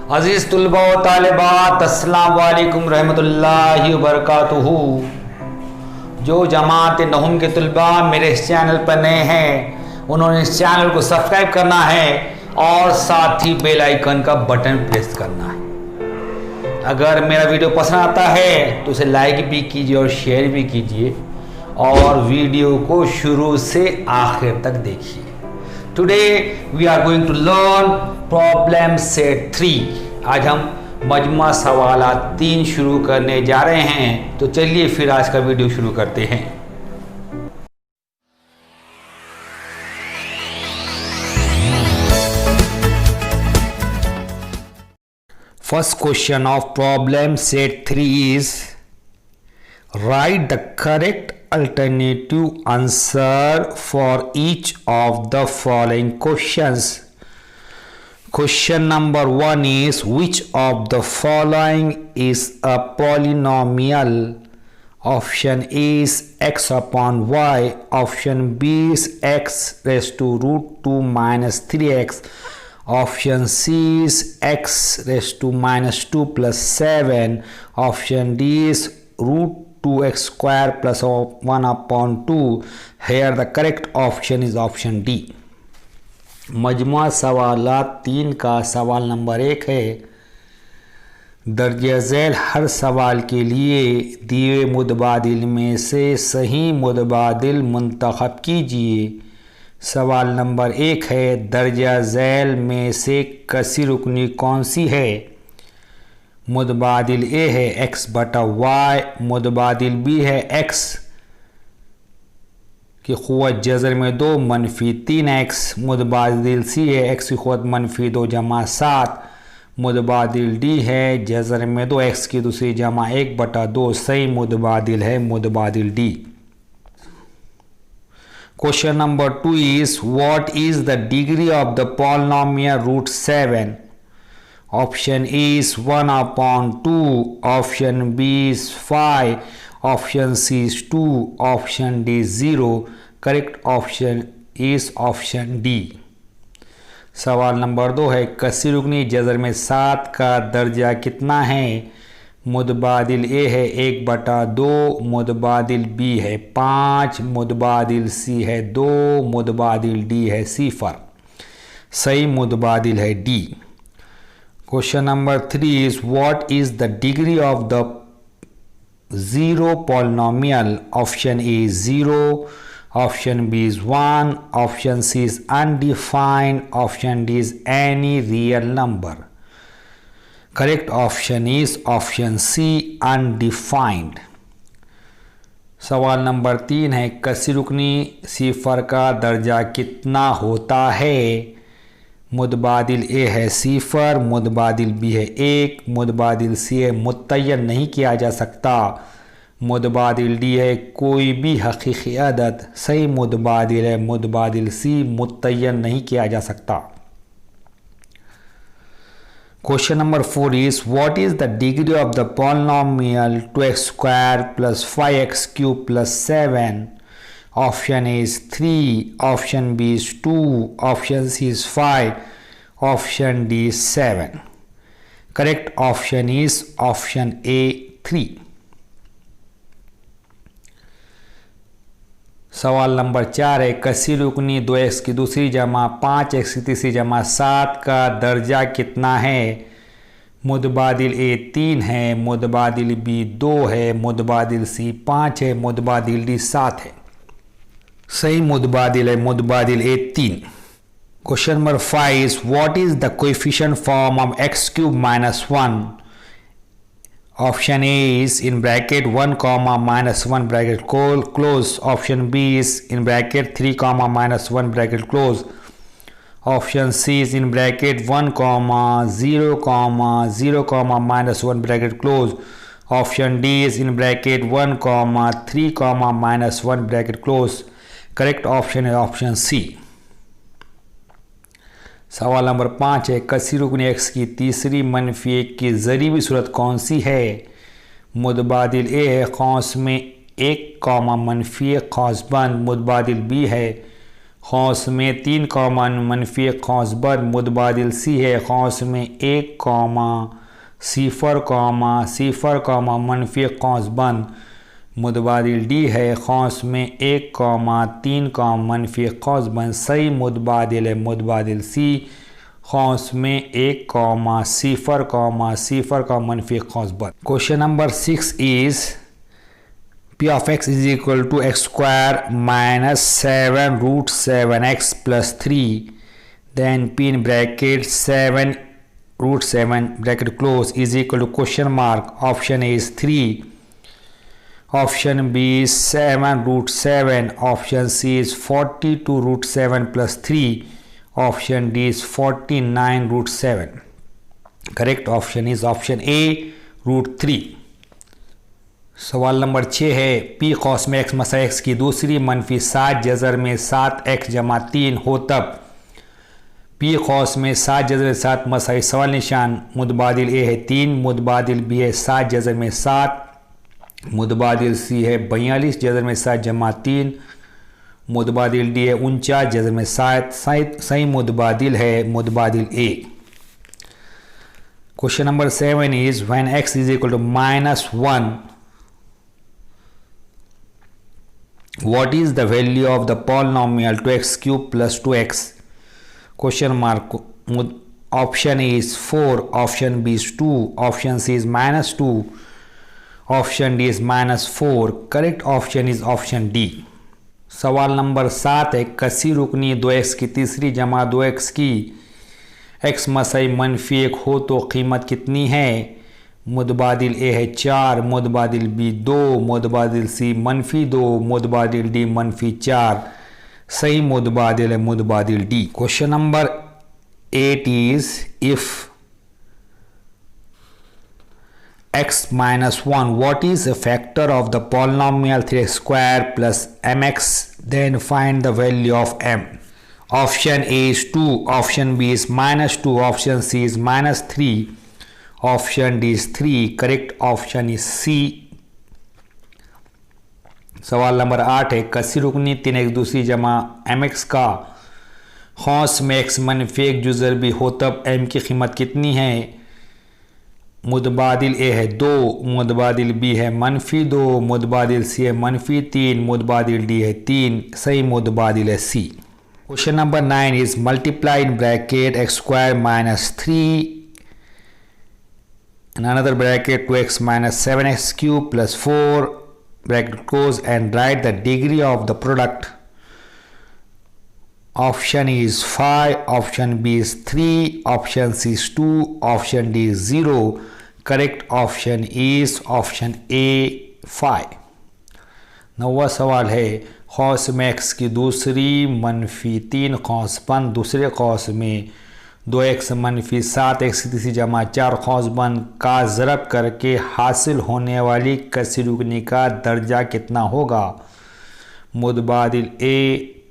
अज़ीज़ तुलबा व तालिबात, अस्सलाम वालेकुम रहमतुल्लाहि व बरकातुहू। जो जमात नहुम के तुलबा मेरे इस चैनल पर नए हैं, उन्होंने इस चैनल को सब्सक्राइब करना है और साथ ही बेल आइकन का बटन प्रेस करना है। अगर मेरा वीडियो पसंद आता है तो उसे लाइक भी कीजिए और शेयर भी कीजिए और वीडियो को शुरू से आखिर तक देखिए। Today we are going to learn problem set 3। आज हम मजमा सवालात 3 शुरू करने जा रहे हैं, तो चलिए फिर आज का वीडियो शुरू करते हैं। First question of problem set 3 is write the correct alternative answer for each of the following questions. Question number 1 is which of the following is a polynomial? Option A is x upon y. Option B is x raised to root 2 minus 3x. Option C is x raised to minus 2 plus 7. Option D is root 2x square plus 1 upon 2. Here the correct option is option D. मजमुआ सवालात 3 का सवाल number 1 है। दर्ज झैल हर सवाल के लिए दिए मुतबादिल में से सही मुतबादिल मुंतखब कीजिए। सवाल नंबर 1 है, दर्ज झैल में से कसी रुकनी कौन सी है? मुतबादिल ए है x बटा वाई, मुतबादिल बी है x की क़ुव्वत जज़र में 2 मनफी 3x, मुतबादिल सी है x की क़ुव्वत मनफी 2 जमा 7, मुतबादिल डी है जज़र में 2 x की दूसरी जमा 1 बटा 2। सही मुतबादिल है मुतबादिल D. Question number 2 is what is the degree of the polynomial root 7? Option A is 1 upon 2, option B is 5, option C is 2, option D is 0. Correct option is option D. सवाल number 2 है, कसी रुकनी जज़र में 7 का दर्जा कितना है? मुतबादिल ए है 1 बटा 2, मुतबादिल बी है 5, मुतबादिल सी है 2, मुतबादिल डी है 0। सही मुतबादिल है D. Question number 3 is what is the degree of the zero polynomial? Option A is 0, option B is 1, option C is undefined, option D is any real number. Correct option is option C, undefined. सवाल number 3 है, कसी रुकनी 0 का दर्जा कितना होता है? मुतबादिल ए है 0, मुतबादिल बी है 1, मुतबादिल सी है मुतय्यन नहीं किया जा सकता, मुतबादिल डी है कोई भी हकीकी अदद। सही मुतबादिल है मुतबादिल सी, मुतय्यन नहीं किया जा सकता। Question number 4 is what is the degree of the polynomial 2x square plus 5x cube plus 7? Option A is 3, option B is 2, option C is 5, option D is 7. Correct option is option A, 3. सवाल number 4 है, कसी रुकनी 2x की दूसरी जमा 5x की तीसरी जमा 7 का दर्जा कितना है? मुतबादिल ए 3 है, मुतबादिल बी 2 है, मुतबादिल सी 5 है, मुतबादिल डी 7 है। सही मुतबादिल है मुतबादिल A 3। Question number 5 is what is the coefficient form of x cube minus 1? Option A is in bracket 1 comma minus 1 bracket close, option B is in bracket 3 comma minus 1 bracket close, option C is in bracket 1 comma 0 comma 0 comma minus 1 bracket close, option D is in bracket 1 comma 3 comma minus 1 bracket close. Correct option है option C. सवाल number 5 है, कसी रुकनी x की तीसरी मनफी 1 की ज़रीबी सूरत कौन सी है? मुतबादिल ए है कौंस में 1 कॉमा मनफी 1 कौंस बंद, मुतबादिल बी है खौस में 3 कॉमा मनफी 1 खौस बद मुतबादिल सी है खौस में 1 कॉमा सिफर कॉमा मनफी 1 खौस बंद मुतबादिल डी है खौस में 1 कॉमा 3 कॉमा मनफी 1 खौस बंद सही मुतबादिल है मुतबादिल सी खौस में 1 कॉमा सिफर का मनफी 1 खौस बंद। Question number 6 is P of x is equal to x square minus 7 root 7x plus 3 then P in bracket 7 root 7 bracket close is equal to question mark option A is 3 option B is 7 root 7 option C is 42 root 7 plus 3 option D is 49 root 7 correct option is option A root 3। सवाल number 6 है P कौस में x मसा x की दूसरी मनफी 7 जज़र में 7x जमा 3 हो तब P कौस में 7 जज़र में 7 मसा सवाल निशान मुतबादिल A है 3 मुतबादिल B है 7 जज़र में 7 मुतबादिल C है 42 जज़र में 7 जमा 3 मुतबादिल D है 49 जज़र में 7 सही मुतबादिल है मुतबादिल A। Question number 7 is when x is equal to -1 what is the value of the polynomial 2x cube plus 2x question mark option A is 4 option B is 2 option C is -2 option D is -4 correct option is option D। सवाल number 7 है कसी रुकनी 2x की तीसरी जमा 2x की x Masai मनफी 1 हो तो कीमत कितनी है मुतबादिल A है 4 मुतबादिल B 2 मुतबादिल C मनफी 2 मुतबादिल D मनफी 4 सही मुतबादिल है मुतबादिल D। Question number 8 is if x minus 1 what is a factor of the polynomial 3x square plus mx then find the value of m option A is 2 option B is -2 option C is -3 option D is 3 correct option is C. सवाल नंबर 8 है कसी रुकनी 3x दूसरी जमा mx का खौस में x मनफी 1 जुज़र भी हो तब m की कीमत कितनी है मुतबादिल A है 2 मुतबादिल B है -2 मुतबादिल C है -3 मुतबादिल D है 3 सही मुतबादिल है C। Question number 9 is multiply in bracket x square -3 in another bracket 2x minus 7x cube plus 4 bracket close and write the degree of the product option is 5 option B is 3 option C is 2 option D is 0 correct option is option A 5। 9वां सवाल है खौस में x की दूसरी मनफी 3 खौस बंद दूसरे खौस में 2x मनफी 7x की तीसरी जमा 4 खौस बंद का ज़रब करके हासिल होने वाली कसी रुकनी का दर्जा कितना होगा मुतबादिल A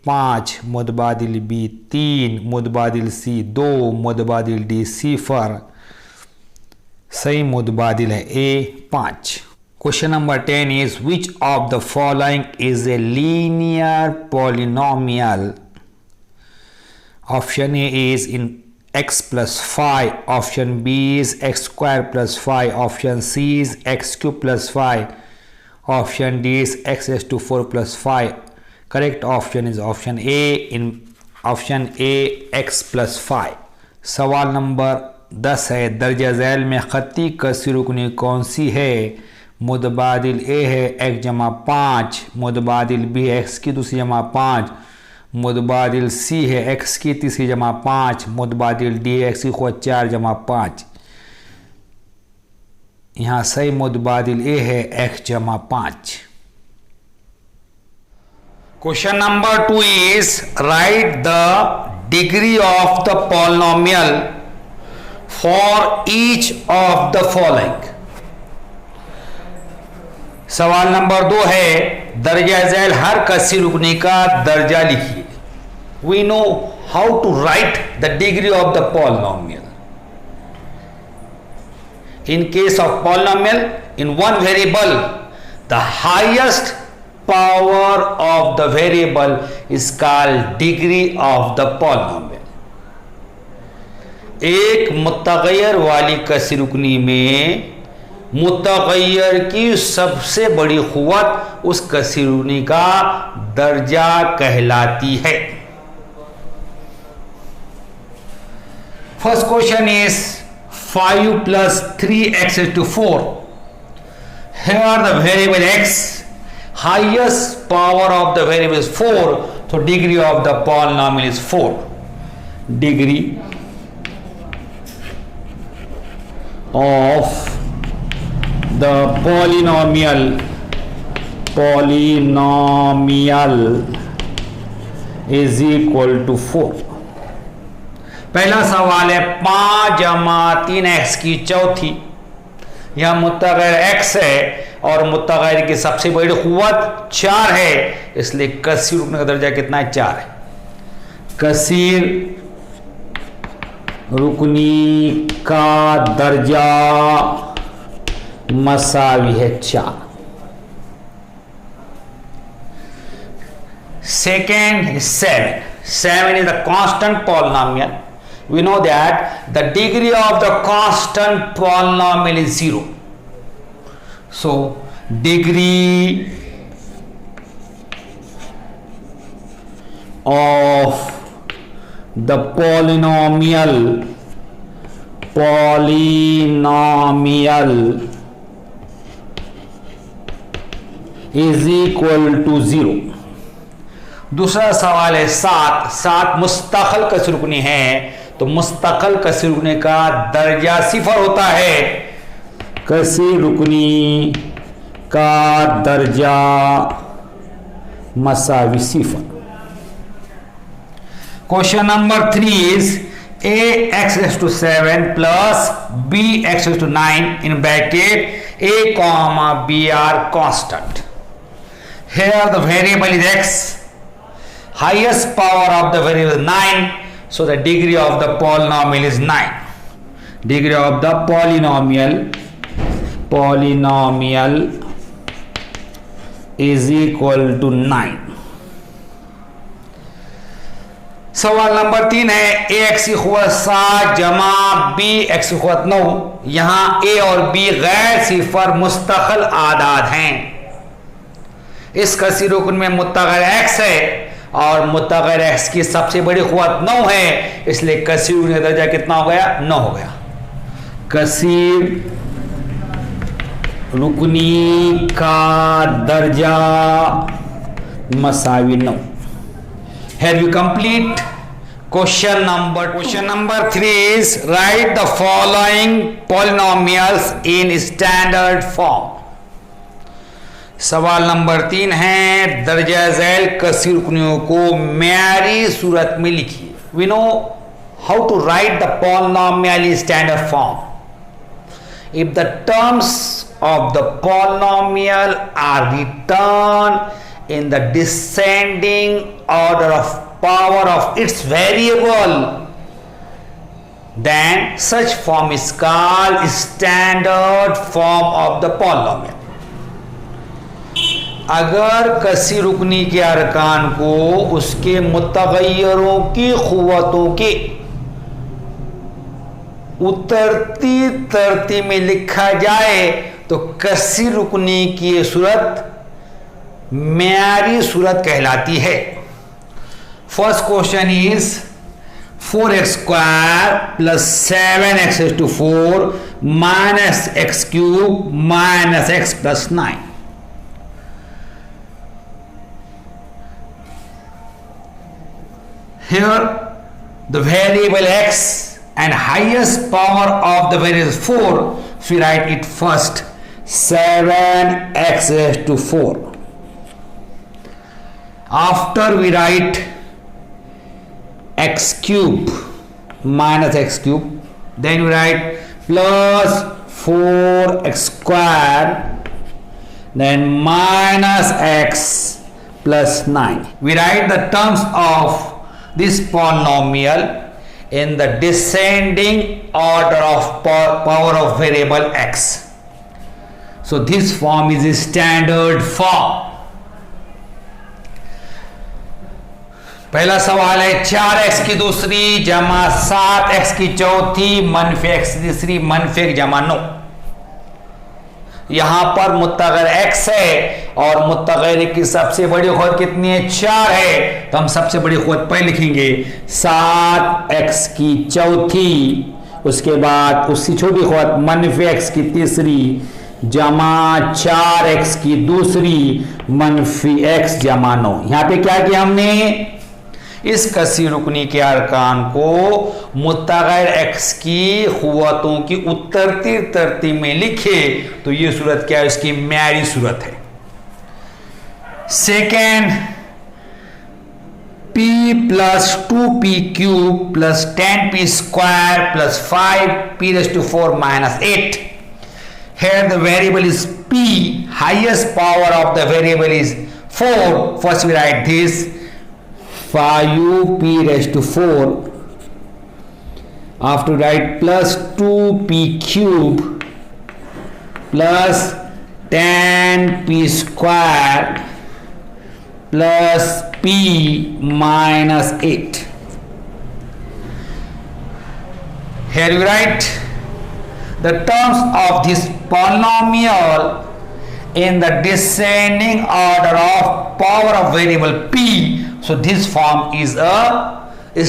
5 मुतबादिल B 3 मुतबादिल C 2 मुतबादिल D 0 सही मुतबादिल है A 5। Question number 10 is which of the following is a linear polynomial option A is in x plus 5 option B is x square plus 5 option C is x cube plus 5 option D is x raised to 4 plus 5 correct option is option A in option A x plus 5। सवाल number 10 है दर्जा झैल में खत्ती कसी रुकनी कौन सी है मुतबादिल A है x जमा 5 मुतबादिल B है x की दूसरी जमा 5 मुतबादिल C है x की तीसरी जमा 5 मुतबादिल D है x की खुद 4 जमा 5 यहाँ सही मुतबादिल A है x जमा 5। Question number 2 is right the degree of the polynomial for each of the following. सवाल नंबर 2 है दर्जा झैल हर कसी रुकनी का दर्जा लिखिए। We know how to write the degree of the polynomial. In case of polynomial, in one variable, the highest power of the variable is called degree of the polynomial. एक मुतगैर वाली कसी रुकनी में मुतगैर की सबसे बड़ी क़ुव्वत उस कसी रुकनी का दर्जा कहलाती है. First question is 5 plus 3x is to 4. Here the variable x, highest power of the variable is 4, so degree of the polynomial is 4. Degree of the polynomial is equal to 4. पहला सवाल है 5 जमा 3x की चौथी. यह मुतगैर x है और मुतगैर की सबसे बड़ी क़ुव्वत 4 है, इसलिए कसीर रुकने का दर्जा कितना है? 4 है. कसीर रुकनी का दर्जा मसावी है 4. Second 7. 7 is the constant polynomial. We know that the degree of the constant polynomial is 0. So degree of the polynomial is equal to 0. दूसरा सवाल है 7. 7 मुस्तक़िल कसी रुकनी है, तो मुस्तक़िल कसी रुकनी का दर्जा 0 होता है. कसी रुकनी का दर्जा मसावी 0. Question number 3 is ax is to 7 plus bx is to 9 in bracket a comma b are constant. Here the variable is x, highest power of the variable is 9, so the degree of the polynomial is 9. Degree of the polynomial is equal to 9. सवाल number 3 है ax की क़ुव्वत 7 जमा bx की क़ुव्वत 9. यहाँ a और b गैर सिफर मुस्तक़िल आदाद हैं. इस कसी रुकन में मुतगैर x है और मुतगैर x की सबसे बड़ी क़ुव्वत 9 है, इसलिए कसीर रुकनी का दर्जा कितना हो गया? 9 हो गया. कसीर रुकनी का दर्जा मसावी 9. Here we complete question number 3 is write the following polynomials in standard form. सवाल नंबर 3 है दर्जा झैल कसी रुकनियों को म्यारी सूरत में लिखिए. We know how to write the polynomial in standard form. If the terms of the polynomial are written in the descending order of power of its variable, then such form is called standard form of the polynomial. अगर कसी रुकनी के अरकान को उसके मुतगय्यरों की क़ुव्वतों के उतरती तरतीब में लिखा जाए तो कसी रुकनी की सूरत म्यारी सूरत कहलाती है. First question is 4x square plus 7x is to 4 minus x cube minus x plus 9. Here the variable x and highest power of the variable is 4, so we write it first 7x is to 4. After we write x cube minus x cube, then we write plus 4x square, then minus x plus 9. We write the terms of this polynomial in the descending order of power of variable x. So this form is a standard form. पहला सवाल है 4x की दूसरी जमा 7x की चौथी मनफी x की तीसरी मनफी 1 जमा 9। यहां पर मुत्तग़िर x है और मुत्तग़िर की सबसे बड़ी खुद कितनी है? 4 है। तो हम सबसे बड़ी खुद पहले लिखेंगे 7x की चौथी, उसके बाद उसकी छोटी खुद मनफी x की तीसरी जमा 4x की दूसरी मनफी x जमा 9। यहां पे क्या किया हमने? इस कसी रुकनी के अरकान को मुत्तग़िर x की क़ुव्वतों की उतरती तरतीब में लिखे, तो ये सूरत क्या है? इसकी म्यारी सूरत है। Second, p plus 2p cube plus 10p square plus 5p⁴ minus 8। Here the variable is p, highest power of the variable is 4. First we write this 5p⁴. After write plus 2p cube plus 10p square plus p minus 8. Here we write the terms of this polynomial in the descending order of power of variable p. So this form is a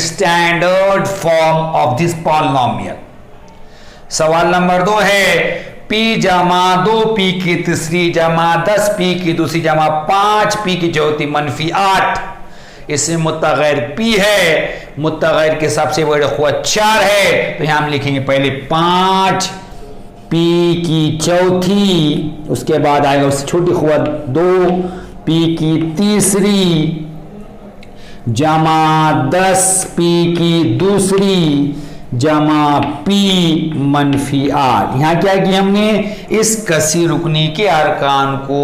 standard form of this polynomial. सवाल number 2 है p जमा 2p की तीसरी जमा 10p की दूसरी जमा 5p की चौथी मनफी 8। इसमें मुत्तग़िर p है, मुत्तग़िर के सबसे बड़े क़ुव्वत 4 है। तो यहाँ हम लिखेंगे पहले 5p की चौथी, उसके बाद आएगा उससे छोटी क़ुव्वत 2p की तीसरी जमा 10p की दूसरी जमा p मनफी 8। यहां क्या किया हमने? इस कसी रुकनी के अरकान को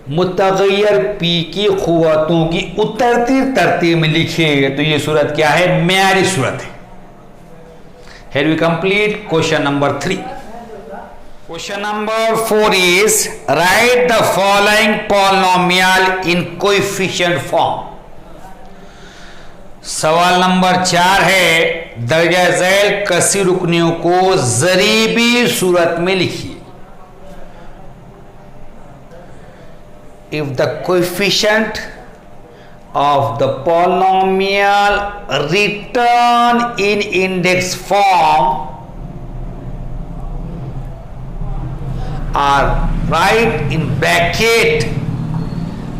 मुत्तग़िर p की क़ुव्वतों की उतरती तरतीब में लिखे, तो ये सूरत क्या है? म्यारी सूरत है। Here we complete question number 3. Question number 4 is write the following polynomial in coefficient form. सवाल नंबर 4 है दर्जा झैल कसी रुकनियों को ज़रीबी सूरत में लिखिए। If the coefficient of the polynomial written in index form are right in bracket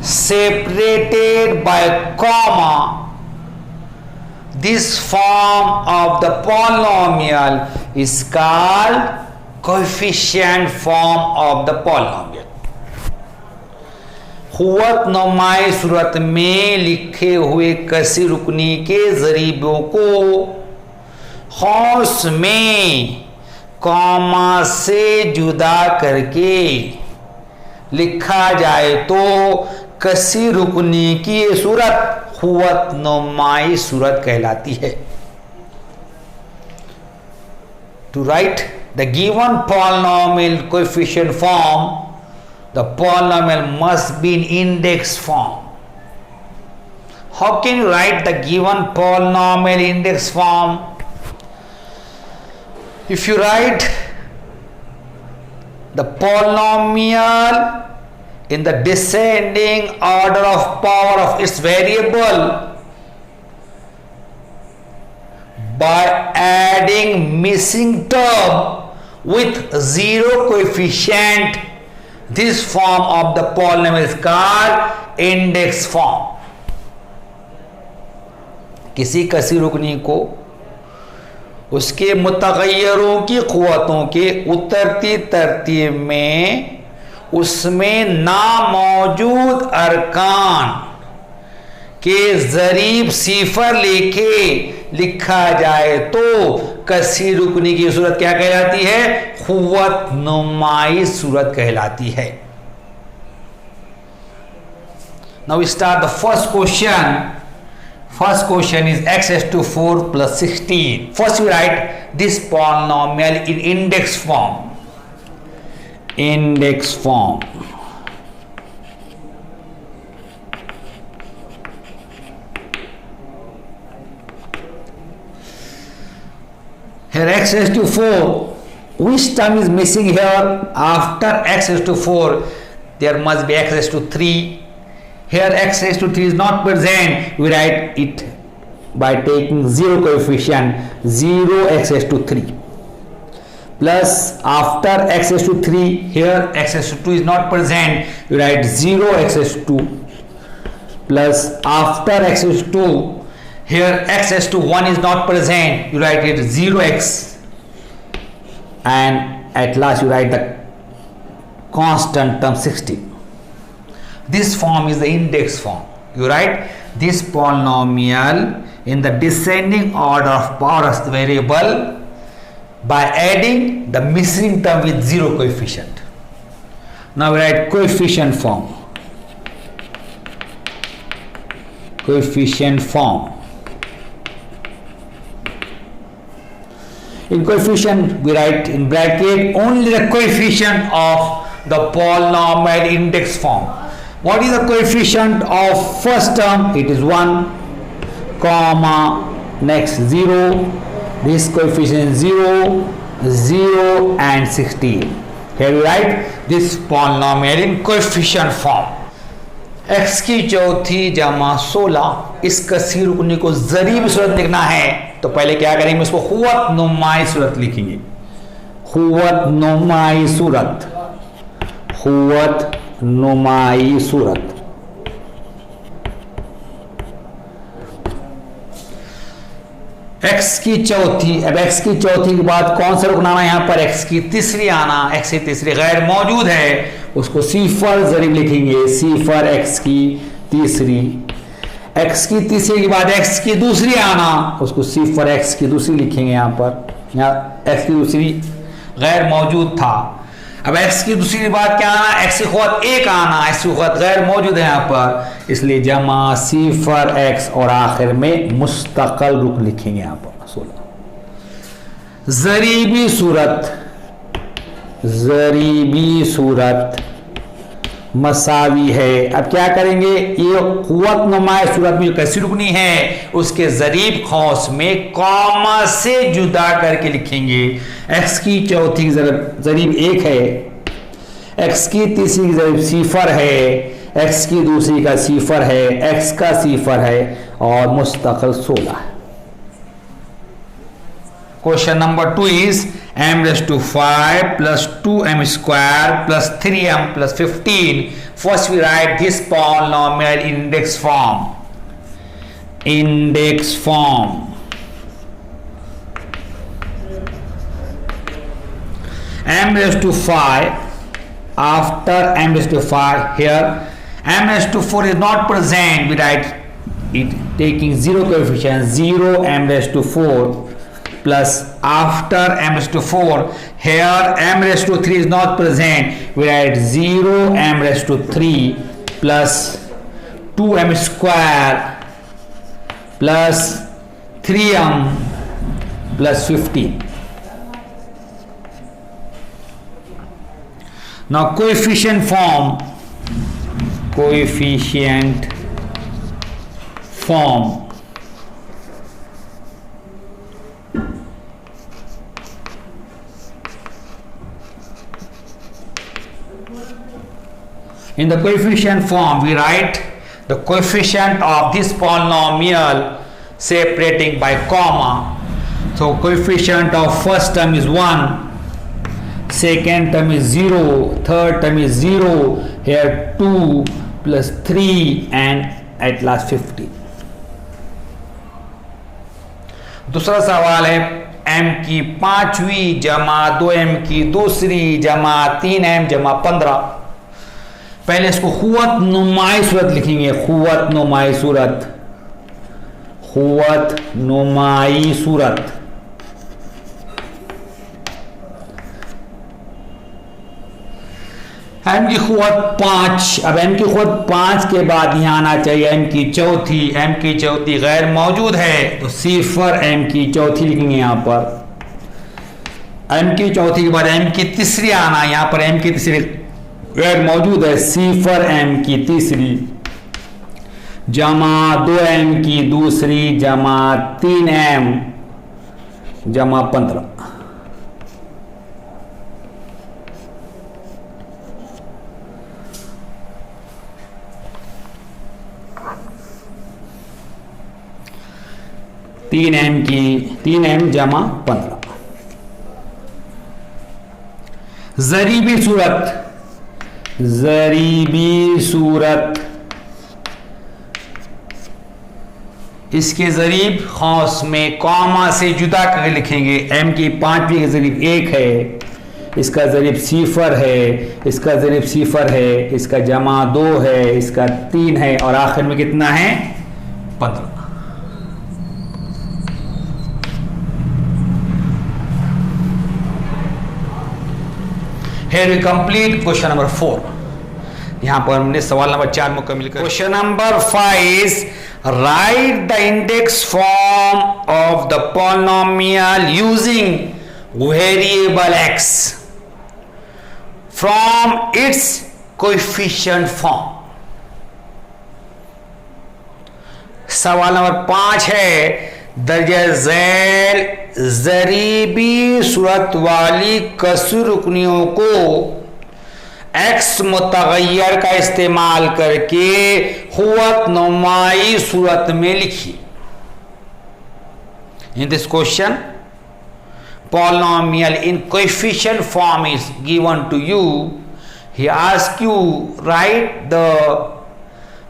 separated by comma, this form of the polynomial is called coefficient form of the polynomial. क़ुव्वत नुमाई सूरत में लिखे हुए कसी रुकनी के ज़रीबों को खौस में कॉमा से जुदा करके लिखा जाए तो कसी रुकनी की ये सूरत क़ुव्वत नुमाई सूरत कहलाती है। To write the given polynomial coefficient form, the polynomial must be in index form. How can you write the given polynomial index form? If you write the polynomial in the descending order of power of its variable by adding missing term with zero coefficient, this form of the polynomial is called index form. किसी कसी रुकनी को उसके मुतग़य्यरों की क़ुव्वतों के उतरती तरतीब में उसमें नामौजूद अरकान के ज़रीब सिफर लेके लिखा जाए तो कसी रुकनी की सूरत क्या कहलाती है? क़ुव्वत नुमाई सूरत कहलाती है। Now we start the first question. First question is x raised to 4 plus 16. First we write this polynomial in index form. Index form. Here x raised to 4. Which term is missing here? After x raised to 4, there must be x raised to 3. Here x raised to 3 is not present. We write it by taking 0 coefficient, 0 x raised to 3. Plus after x raised to 3, here x raised to 2 is not present. We write 0 x raised to 2. Plus after x raised to 2, here x raised to 1 is not present. You write it 0x. And at last you write the constant term 16. This form is the index form. You write this polynomial in the descending order of power of the variable by adding the missing term with 0 coefficient. Now we write coefficient form. Coefficient form. In coefficient, we write in bracket only the coefficient of the polynomial index form. What is the coefficient of first term? It is 1, comma, next 0. This coefficient 0, 0 and 16. Here we write this polynomial in coefficient form. x की चौथी जमा 16, इसका सी रुकनी को ज़रीब सूरत लिखना है तो पहले क्या करेंगे, उसको खुवत नुमाई सूरत लिखेंगे. खुवत नुमाई सूरत. खुवत नुमाई सूरत. x की चौथी. अब x की चौथी के बाद कौन सा रुकना आना, यहाँ पर x की तीसरी आना. x की तीसरी गैर मौजूद है, उसको सिफर जरीब लिखेंगे. सिफर x की तीसरी. x की तीसरी के बाद x की दूसरी आना, उसको सिफर x की दूसरी लिखेंगे. यहाँ पर यहाँ x की दूसरी गैर मौजूद था. अब x की दूसरी के बाद क्या आना, x की खुवत 1 आना. x की खुवत गैर मौजूद है यहाँ पर, इसलिए जमा सिफर x और आखिर में मुस्तकल रुक लिखेंगे. यहाँ पर 16. जरीबी सूरत. जरीबी सूरत मसावी है. अब क्या करेंगे, ये कुव्वत नुमाए सूरत में कैसी रुकनी है, उसके जरीब खौस में कॉमा से जुदा करके लिखेंगे. x की चौथी की जरीब 1 है, x की तीसरी की जरीब सिफर है, x की दूसरी का सिफर है, x का सिफर है और मुस्तकिल 16 है. Question number 2 is m raised to 5 plus 2m square plus 3m plus 15. First we write this polynomial index form. Index form. M raised to 5. After m raised to 5, here m raised to 4 is not present. We write it taking 0 coefficient, 0 m raised to 4. Plus after m raised to 4, here m raised to 3 is not present. We write 0 m raised to 3 plus 2m square plus 3m plus 15. Now coefficient form. Coefficient form. In the coefficient form, we write the coefficient of this polynomial separating by comma. So coefficient of first term is 1, second term is 0, third term is 0, here 2 plus 3 and at last 50. दूसरा सवाल है m की पांचवी जमा 2m की दूसरी जमा 3m जमा 15. पहले इसको खुवत नुमाई सूरत लिखेंगे. खुवत नुमाई सूरत. खुवत नुमाई सूरत. m की खुवत 5. अब m की खुवत 5 के बाद यहां आना चाहिए m की चौथी. m की चौथी गैर मौजूद है तो सिफर m की चौथी लिखेंगे. यहां पर m की चौथी के बाद m की तीसरी आना. यहां पर m की तीसरी गैर मौजूद है, सिफर m की तीसरी जमा 2m की दूसरी जमा 3m जमा 15। तीन एम जमा 15। जरीबी सूरत, इसके जरीब खौस में कॉमा से जुदा करके लिखेंगे। एम की 5वीं का जरीब 1 है, इसका जरीब 0 है, इसका जरीब 0 है, इसका जमा 2 है, इसका 3 है और आखिर में कितना है 15। Here we complete question number 4। यहां पर हमने सवाल नंबर 4 मुकम्मल कर। Question number 5 is write the index form of the polynomial using variable x from its coefficient form। सवाल नंबर 5 है दर्जा झैल जरीबी सूरत वाली कसर रुकनियों को एक्स मुतगय्यर का इस्तेमाल करके हुवत नुमाई सूरत में लिखिए। In this question polynomial in coefficient form is given to you. He asks you write the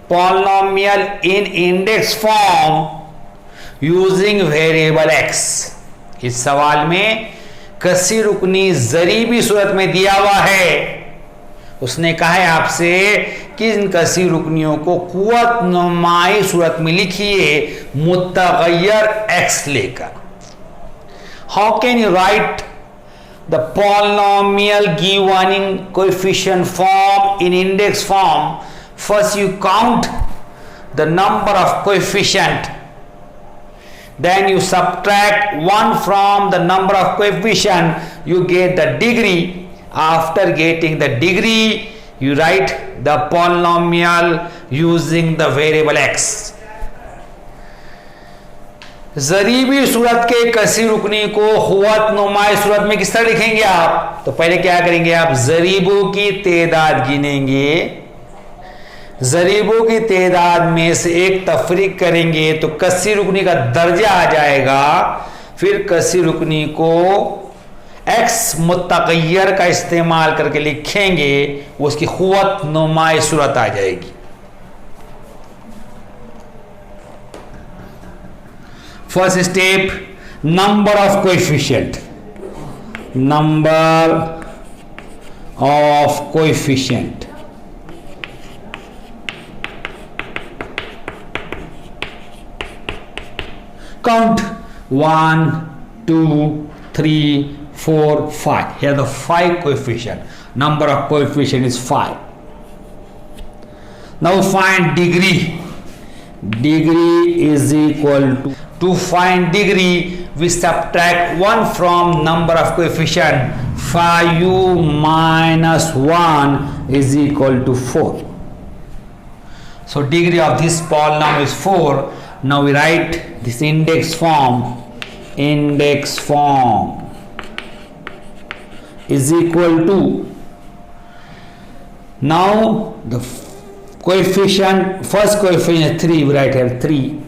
polynomial in index form using variable x। इस सवाल में कसी रुकनी जरीबी सूरत में दिया हुआ है। उसने कहा है आपसे कि इन कसी रुकनियों को कुव्वत नुमाई सूरत में लिखिए मुतगय्यर x लेकर। How can you write the polynomial given in coefficient form in index form? First you count the number of coefficient, then you subtract 1 from the number of coefficient, you get the degree. After getting the degree, you write the polynomial using the variable x। जरीबी सूरत के कसी रुकनी को हुवत नुमाई सूरत में किस तरह लिखेंगे आप? तो पहले क्या करेंगे आप जरीबों की तादाद गिनेंगे, जरीबों की तादाद में से एक तफरीक करेंगे तो कसी रुकनी का दर्जा आ जाएगा। फिर कसी रुकनी को एक्स मुतगय्यर का इस्तेमाल करके लिखेंगे, उसकी हुवत नुमाई सूरत आ जाएगी। First step number of coefficient, number of coefficient. Count 1, 2, 3, 4, 5. Here the 5 coefficient. Number of coefficient is 5. Now find degree. Degree is equal to find degree we subtract 1 from number of coefficient. 5u minus 1 is equal to 4. So degree of this polynomial is 4. Now we write this index form is equal to, now the coefficient, first coefficient is 3, we write here 3,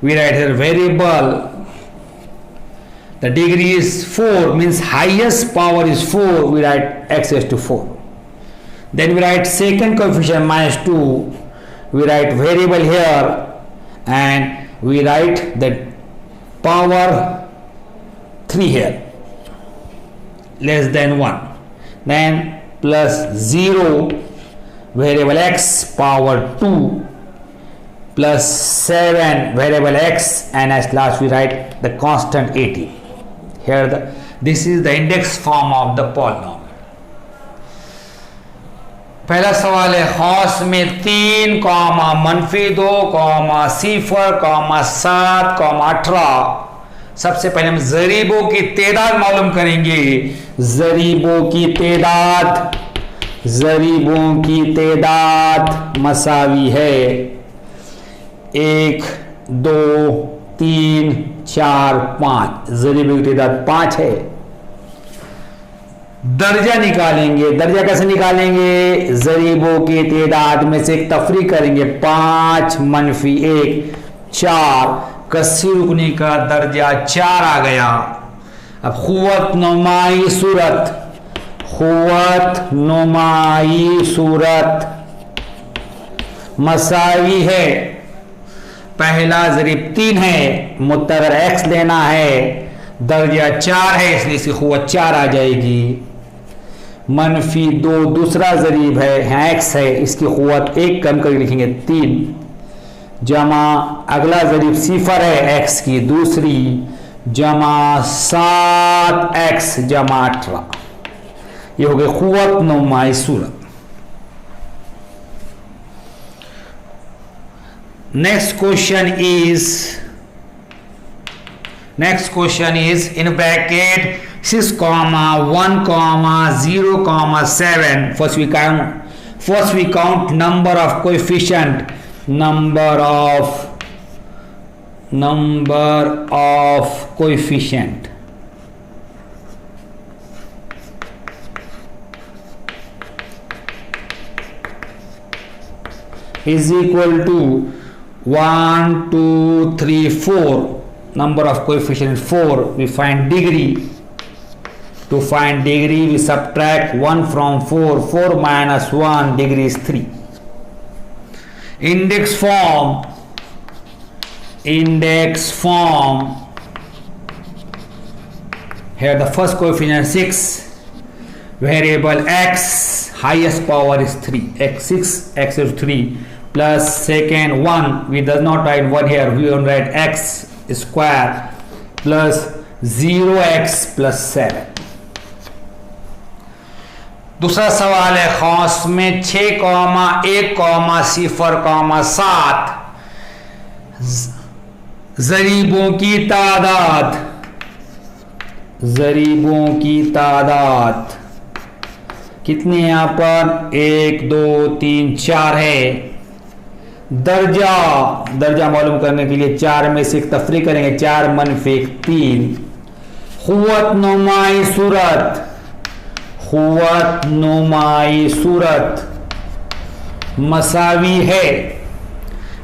we write here variable, the degree is 4, means highest power is 4, we write x is to 4. Then we write second coefficient minus 2, we write variable here and we write the power 3 here less than 1, then plus 0 variable x power 2 plus 7 variable x, and as last we write the constant 80 here. This is the index form of the polynomial। पहला सवाल है खौस में 3, -2, 0, 7, 18। सबसे पहले हम जरीबों की तादाद मालूम करेंगे। जरीबों की तादाद मसावी है 1, 2, 3 4 5, ज़रीबों की तादाद 5 है। दर्जा निकालेंगे, दर्जा कैसे निकालेंगे? ज़रीबों की तादाद में से एक तफरीक करेंगे, 5 -1 4, कस्सी रुकनी का दर्जा 4 आ गया। अब खुवत नुमाई सूरत, खुवत नुमाई सूरत मसावी है, पहला ज़रीब 3 है, मुत्तगर एक्स लेना है, दर्जा 4 है इसलिए इसकी खुवत 4 आ जाएगी। -2 दूसरा ज़रीब है, यहाँ एक्स है, इसकी खुवत 1 कम करके लिखेंगे 3, जमा अगला ज़रीब 0 है एक्स की दूसरी, जमा 7x जमा 18, ये हो गई खुवत नुमाई सूरत। Next question is in bracket 6, 1, 0, 7. First we count number of coefficient, number of coefficient. Is equal to 1 2 3 4, number of coefficient 4. We find degree. To find degree we subtract 1 from 4, 4 minus 1, degree is 3. Index form, here the first coefficient 6, variable x, highest power is 3, x6, x is 3, plus second 1, we does not write 1 here, we will write x square plus 0x plus 7. दूसरा सवाल है खास में 6, 1, 0, 7 ज़रीबों की तादाद कितनी है? यहाँ पर 1 2 3 4 है। दर्जा मालूम करने के लिए 4 में से एक तफरीक करेंगे, 4 -1 3। खुवत नुमाई सूरत मसावी है,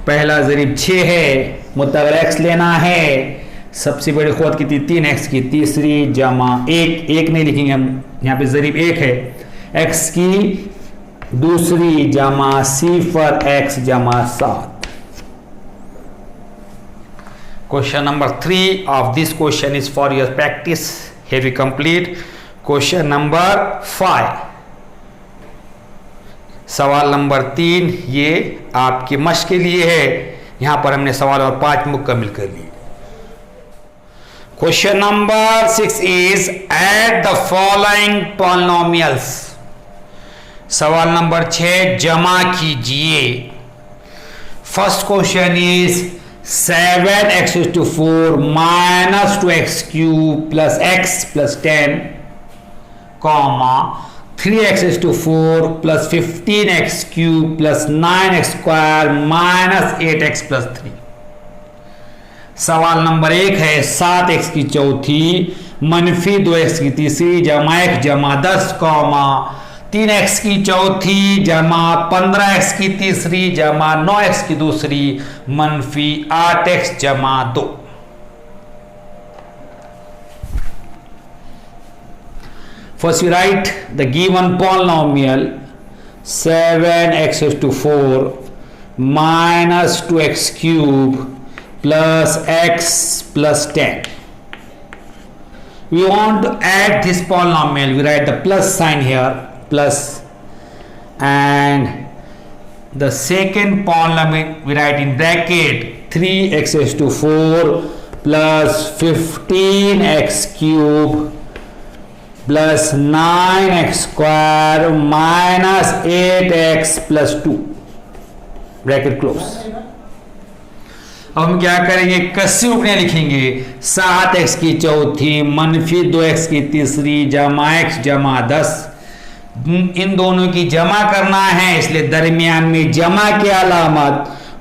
पहला ज़रीब 6 है, मुत्तगर एक्स लेना है, सबसे बड़ी खुवत कितनी? 3x की तीसरी जमा 1 नहीं लिखेंगे हम, यहाँ पे ज़रीब 1 है, x की दूसरी जमा 0 x जमा 7। Question number 3 of this question is for your practice. Have you complete? Question number 5, सवाल नंबर 3 ये आपकी मश्क के लिए है। यहाँ पर हमने सवाल और 5 मुकम्मल कर लिए। Question number 6 is add the following polynomials. सवाल नंबर 6 जमा कीजिए। First question is 7x⁴ minus 2x³ plus x plus 10, 3x⁴ plus 15x³ plus 9x² minus 8x plus 3। सवाल नंबर 1 है 7x की चौथी -2x की तीसरी जमा 1 जमा 10, 3x की चौथी जमा 15x की तीसरी जमा 9x की दूसरी -8x जमा 2। First we write the given polynomial 7x⁴ minus 2x³ plus x plus 10. We want to add this polynomial. We write the plus sign here, plus, and the second polynomial we write in bracket 3x⁴ plus 15x³ plus 9x² minus 8x plus 2, bracket close. अब हम क्या करेंगे? कस्सी रुकने लिखेंगे। 7x की चौथी -2x की तीसरी जमा x जमा 10, इन दोनों की जमा करना है इसलिए दरमियान में जमा की अलामत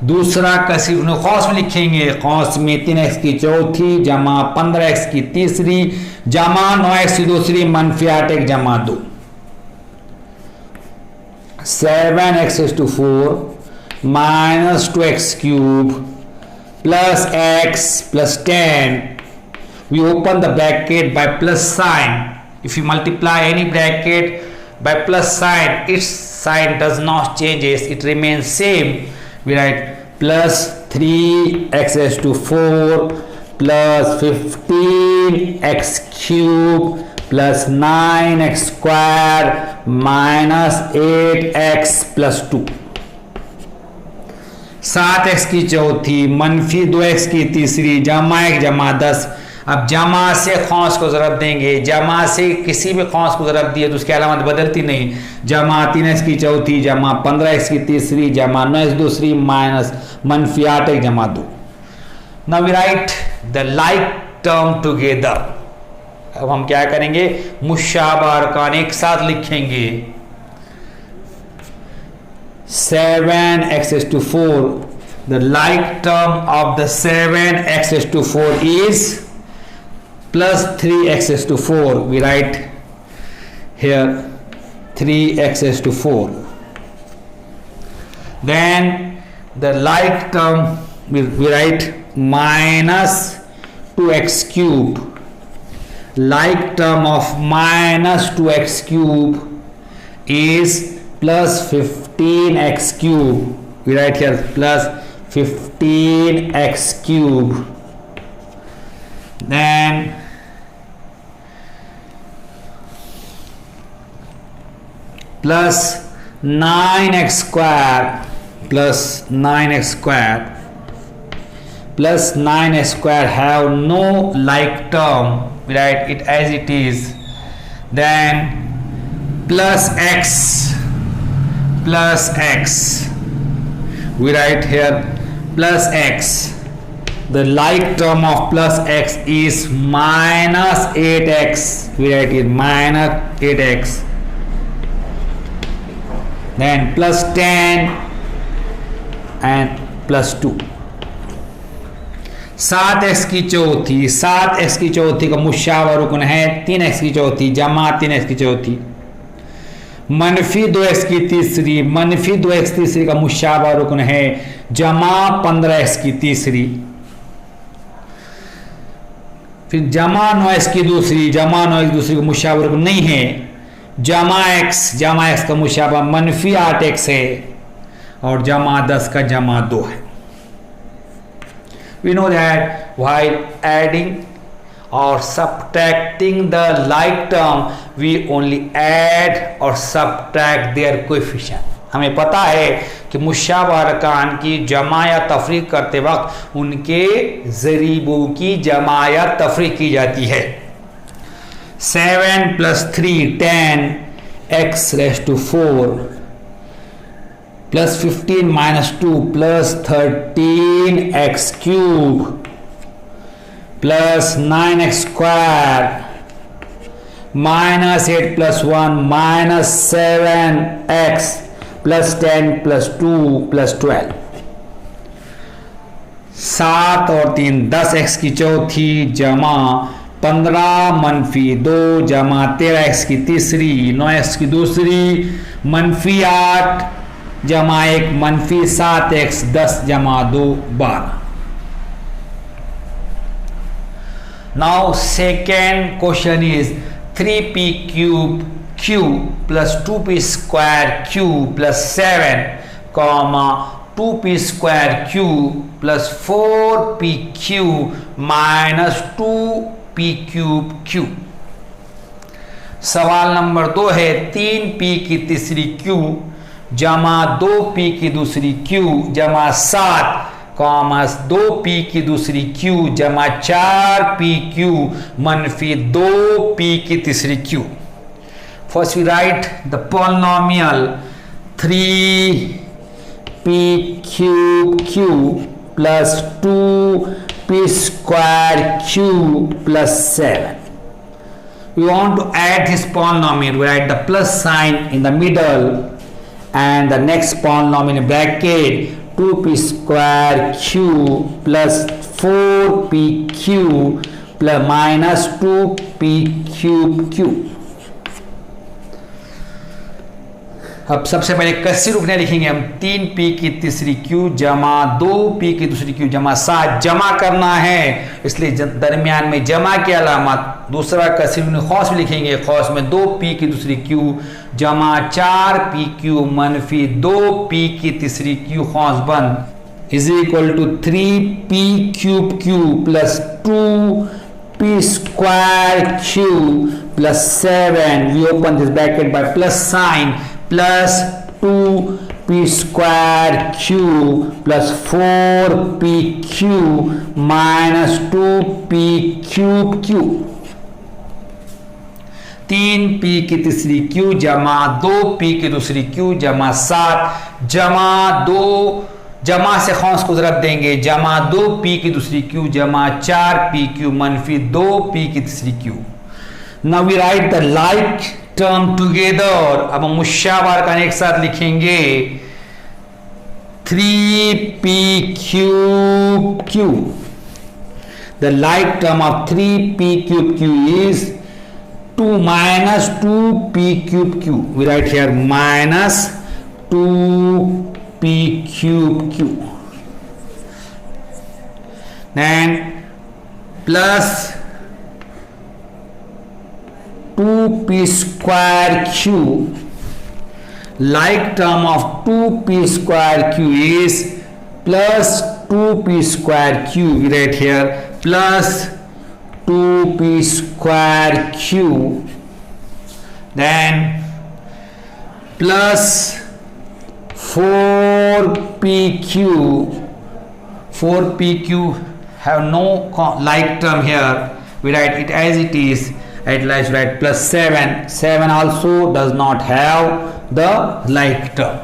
दूसरा कैसे कौस में लिखेंगे, कौस में 3x की चौथी जमा 15x की तीसरी जमा 9x की दूसरी मनफी 8x जमा 2, 7x⁴ minus 2x³ plus x plus 10. We open the bracket by plus sign. If you multiply any bracket by plus sign, its sign does not changes, it remains same. We write plus 3x⁴ plus 15x³ plus 9x² minus 8x plus 2, 7x की चौथी मनफी 2x की तीसरी जमा 1 जमा 10। अब जमा से खौस को ज़रब देंगे, जमा से किसी भी खौस को ज़रब दिए तो उसकी अलामत बदलती नहीं। जमा 3x की चौथी जमा 15x की तीसरी जमा 9x दूसरी माइनस मनफी 8x जमा 2। Now we write the like term together. अब हम क्या करेंगे, मुशाबा अरकान एक साथ लिखेंगे। 7x⁴, the like term of the 7x⁴ is plus 3x⁴. We write here 3x⁴. Then the like term we write minus 2x³. Like term of minus 2x³ is plus 15x³. We write here plus 15x³. Then plus 9x² plus 9x² plus 9x² have no like term. We write it as it is. Then plus x plus x. We write here plus x. The like term of plus x is minus 8x. We write it minus 8x. Then plus 10 and plus 2. 7x की चौथी, 7x की चौथी का मुशाबा रुकन है 3x की चौथी जमा 3x की चौथी मनफी 2x की तीसरी, मनफी 2x तीसरी का मुशाबा रुकन है जमा 15x की तीसरी, फिर जमा 9x की दूसरी, जमा 9x की दूसरी का मुशाबा रुकन नहीं है, जमा x का मुशाबा मनफी 8x है और जमा 10 का जमा 2 है। We know that while adding or subtracting the like term, we only add or subtract their coefficient. हमें पता है कि मुशाबा अरकान की जमा या तफरीक करते वक्त उनके ज़रीबों की जमा या तफरीक की जाती है। 7 plus 3 10x⁴ plus 15 minus 2 plus 13x³ plus 9x² minus 8 plus 1 minus 7x plus 10 plus 2 plus 12। 7 और 3 10x की चौथी जमा 15 मनफी 2 जमा 13x की तीसरी 9x की दूसरी मनफी 8 जमा 1 मनफी 7x 10 जमा 2 12। Now second question is 3p³ q plus 2p² q plus 7 comma 2p² q plus 4pq minus 2p³ q। सवाल नंबर 2 है 3p की तीसरी q जमा 2p की दूसरी q जमा 7 कॉमस 2p की दूसरी q जमा 4pq मनफी 2p की तीसरी q। First we write the polynomial 3p³ q plus 2p² q plus 7. We want to add this polynomial. We write the plus sign in the middle and the next polynomial in bracket. 2p square q plus 4pq plus minus 2p cube q। अब सबसे पहले कस्सी रुकने लिखेंगे हम 3p की तीसरी q जमा 2p की दूसरी q जमा 7 जमा करना है, इसलिए दरमियान में जमा की अलामत। दूसरा कस्सी रुकने खौस भी लिखेंगे, खौस में 2p की दूसरी q जमा 4pq मनफी 2p की तीसरी q खौस बंद is equal to 3p cube q plus 2p square q plus 7 we open this bracket by plus sign plus 2p square q plus 4pq minus 2p cube q। 3p की तीसरी q जमा 2p की दूसरी q जमा 7 जमा 2 जमा से खौस को ज़रब देंगे, जमा 2p की दूसरी q जमा 4pq मनफी 2p की तीसरी q। Now we write the like term together. अब हम मुशाबार का एक साथ लिखेंगे 3p cube q। The like term of 3p cube q is 2 minus 2p cube q. We write here minus 2p cube q. Then plus 2p square q. Like term of 2p square q is plus 2p square q. We write here plus 2p square q, then plus 4pq. 4pq have no like term here, we write it as it is. At last we write plus 7. 7 also does not have the like term.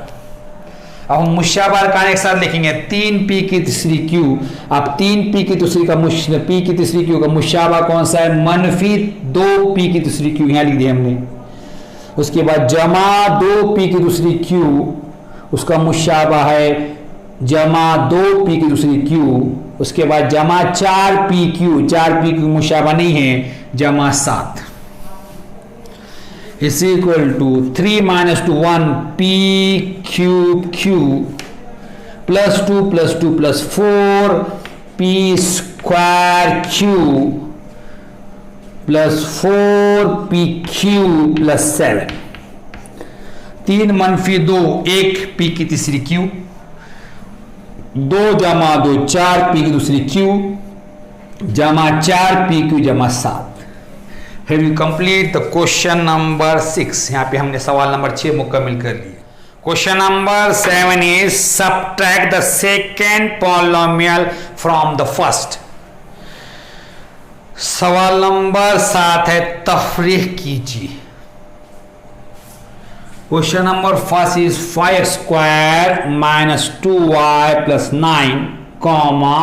अब हम मुशाबार का एक साथ लिखेंगे 3p की तीसरी q। अब 3p की तीसरी का p की तीसरी q का मुशाबा कौन सा है? मनफी 2p की तीसरी q यहाँ लिख दिया हमने। उसके बाद जमा 2p की दूसरी q, उसका मुशाबा है जमा 2p की दूसरी q। उसके बाद जमा 4pq, 4pq मुशाबा नहीं है, जमा 7 is equal to 3 minus 2 1 p cube q plus 2 plus 2 plus 4 p square q plus 4 p q plus 7। 3 मनफी 2 1 p की तीसरी q, 2 जमा 2 4p की दूसरी q जमा 4pq जमा 7। Here we complete the question number 6। यहाँ पे हमने सवाल नंबर 6 मुकम्मल कर लिया। Question number 7 is subtract the second polynomial from the first। सवाल नंबर 7 है तफरीक कीजिए। Question number 1 is 5 square minus 2y plus 9 comma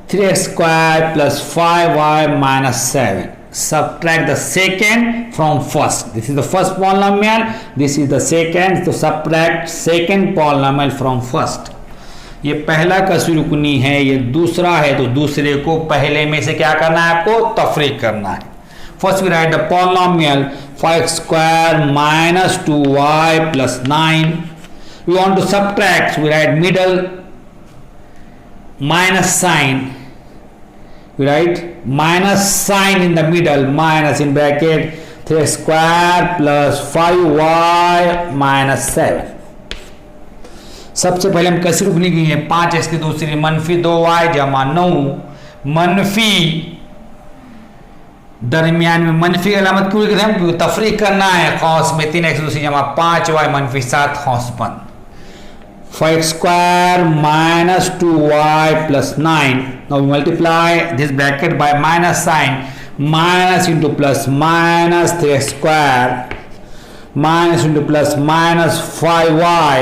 3x square plus 5y minus 7। Subtract the second from first. This is the first polynomial, this is the second, तो subtract second polynomial from first। ये पहला कसी रुकनी है, ये दूसरा है, तो दूसरे को पहले में से क्या करना है? आपको तफरीक करना है। First we write the polynomial 5x square minus 2y plus 9. We want to subtract, so we write middle minus sign. We write minus sign in the middle, minus in bracket 3 square plus 5y minus 7। सबसे पहले हम कैसे रुकनी गई है 5x की दूसरी मनफी 2y जमा 9 मनफी दरमियान में मनफी अलामत क्यों लिख रहे हैं? क्योंकि तफरीक करना है। खौस में 3x दूसरी जमा 5y मनफी 7 खौस बंद। 5x square minus 2y plus 9. Now we multiply this bracket by minus sign. Minus into plus minus 3x square minus into plus minus 5y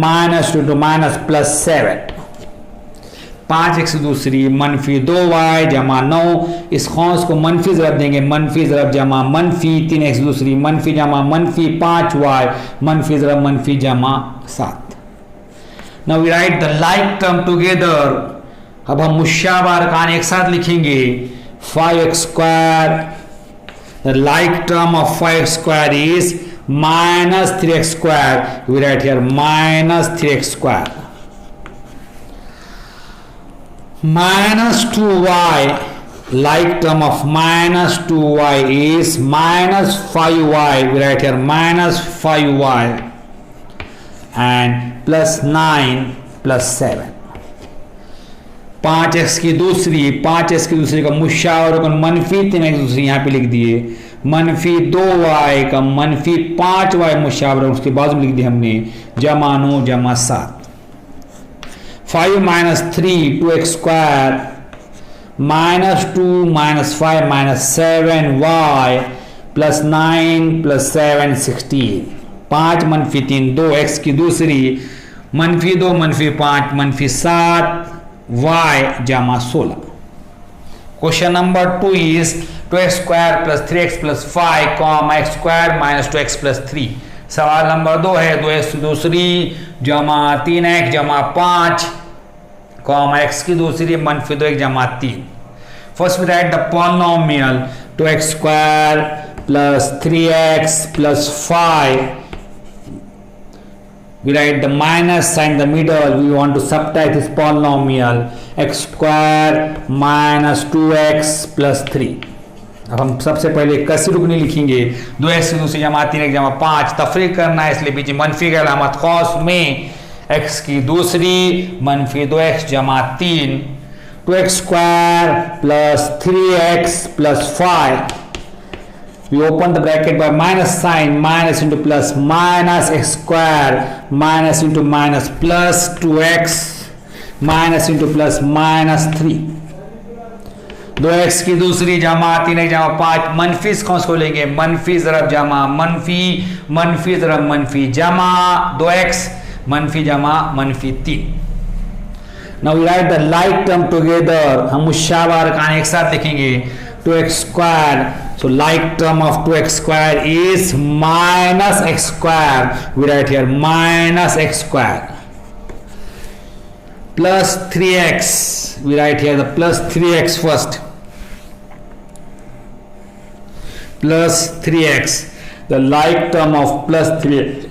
minus into minus plus 7। 5x दूसरी मनफी 2y जमा 9, इस खौस को मनफी ज़रब देंगे, मनफी ज़रब जमा मनफी 3x दूसरी मनफी जमा मनफी 5y मनफी ज़रब मनफी जमा 7। Now we write the like term together. अब हम मुशाबह अरकान एक साथ लिखेंगे। 5x square, the like term of 5x square is minus 3x square. We write here minus 3x square. Minus 2y, like term of minus 2y is minus 5y. We write here minus 5y and plus 9 plus 7. 5x की दूसरी का मुशावर को मनफी 3x दूसरी यहाँ पे लिख दिए। मनफी 2y का मनफी 5y मुशावर उसके बाजू में लिख दिया हमने जमा 9 जमा 7। 5 minus 3 2x square minus 2 minus 5 minus 7y plus 9 plus 7 16। 5 मनफी 3 2x की दूसरी मनफी 2 मनफी 5 मनफी 7 y जमा 16। Question number 2 is 2x square plus 3x plus 5 comma x square minus 2x plus 3। सवाल नंबर 2 है 2x की दूसरी जमा 3x जमा 5 कॉमा x की दूसरी मनफी 2x जमा 3। First we write the polynomial 2x square plus 3x plus 5। We write the minus sign in the middle. We want to subtract this polynomial x square minus 2x plus 3. अब हम सबसे पहले कसी रुकनी लिखेंगे। 2x की दूसरी जमा 3x जमा 5 तफरीक करना है इसलिए बीच मनफी का अलामत खौस में x की दूसरी मनफी 2x जमा 3 2x square plus 3x plus 5। We open the bracket by minus sign, minus into plus minus x square minus into minus plus 2x minus into plus minus 3। 2x की दूसरी जमा 3x जमा 5 मनफी कौन को लेंगे मनफी ज़रब जमा मनफी ज़रब मनफी जमा 2x मनफी जमा मनफी 3। Now we write the like term together. हम मुशाबह अरकान एक साथ लिखेंगे। 2x square, so like term of 2x square is minus x square. We write here minus x square plus 3x. We write here the plus 3x first plus 3x. The like term of plus 3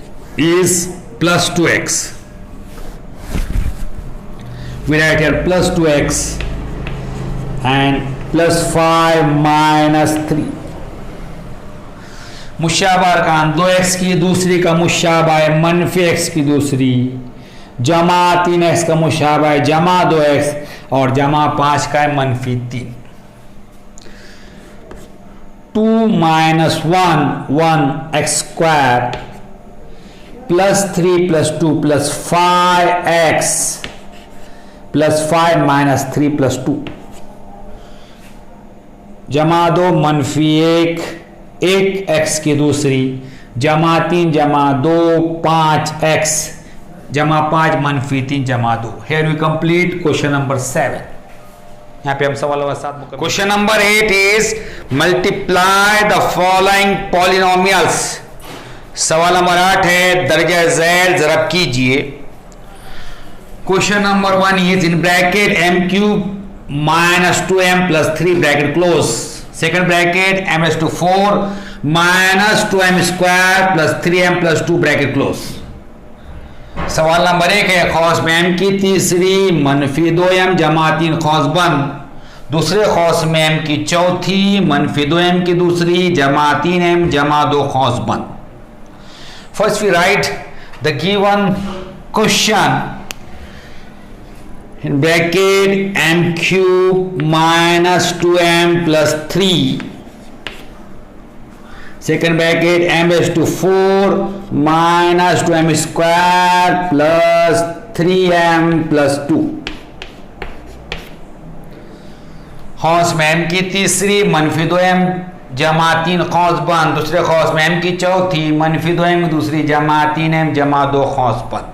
is plus 2x. We write here plus 2x and plus 5 minus 3। मुशाबा अरकान 2x की दूसरी का मुशाबा है मनफी x की दूसरी जमा 3x का मुशाबा है जमा 2x और जमा 5 का है मनफी 3। 2 minus 1 x square plus 3 plus 2 plus 5x plus 5 minus 3 plus 2 जमा 2 मनफी 1 x की दूसरी जमा 3 जमा 2 5x जमा 5 मनफी 3 जमा 2। Here we complete question number 7। यहाँ पे हम सवाल number 7 question number 8 is multiply the following polynomials। सवाल नंबर 8 है दर्जा ज़ैल ज़रब कीजिए। Question number 1 is in bracket m cube minus 2m plus 3 bracket close, second bracket m raised to 4 minus 2m square plus 3m plus 2 bracket close। सवाल number 1 है खौस में m की तीसरी मनफी 2m जमा 3 खौस बंद। दूसरे खौस में m की चौथी मनफी 2m की दूसरी जमा 3m जमा 2 खौस बंद। First we write the given question in bracket m cube minus 2m plus 3, second bracket m raised to 4 minus 2m square plus 3m plus 2। खौस में m की तीसरी मनफी 2m जमा 3 खौस बंद। दूसरे खौस में m की चौथी मनफी 2m की दूसरी जमा 3m जमा 2 खौस बंद।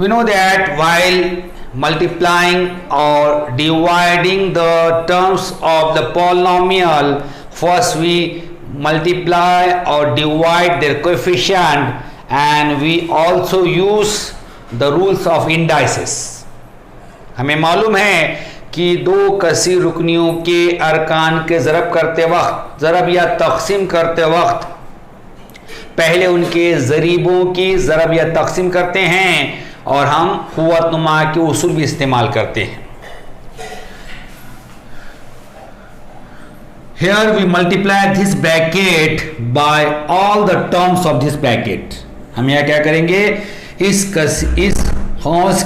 We know that while multiplying or dividing the terms of the polynomial, first we multiply or divide their coefficient and we also use the rules of indices. हमें मालूम है कि दो कसी रुकनियों के अरकान के ज़रब करते वक्त, ज़रब या तक़सीम करते वक्त पहले उनके ज़रीबों की ज़रब या तक़सीम करते हैं और हम क़ुव्वत नुमा के उसूल भी इस्तेमाल करते हैं. Here we multiply this bracket by all the terms of this bracket. हम यहाँ क्या करेंगे, इस खौस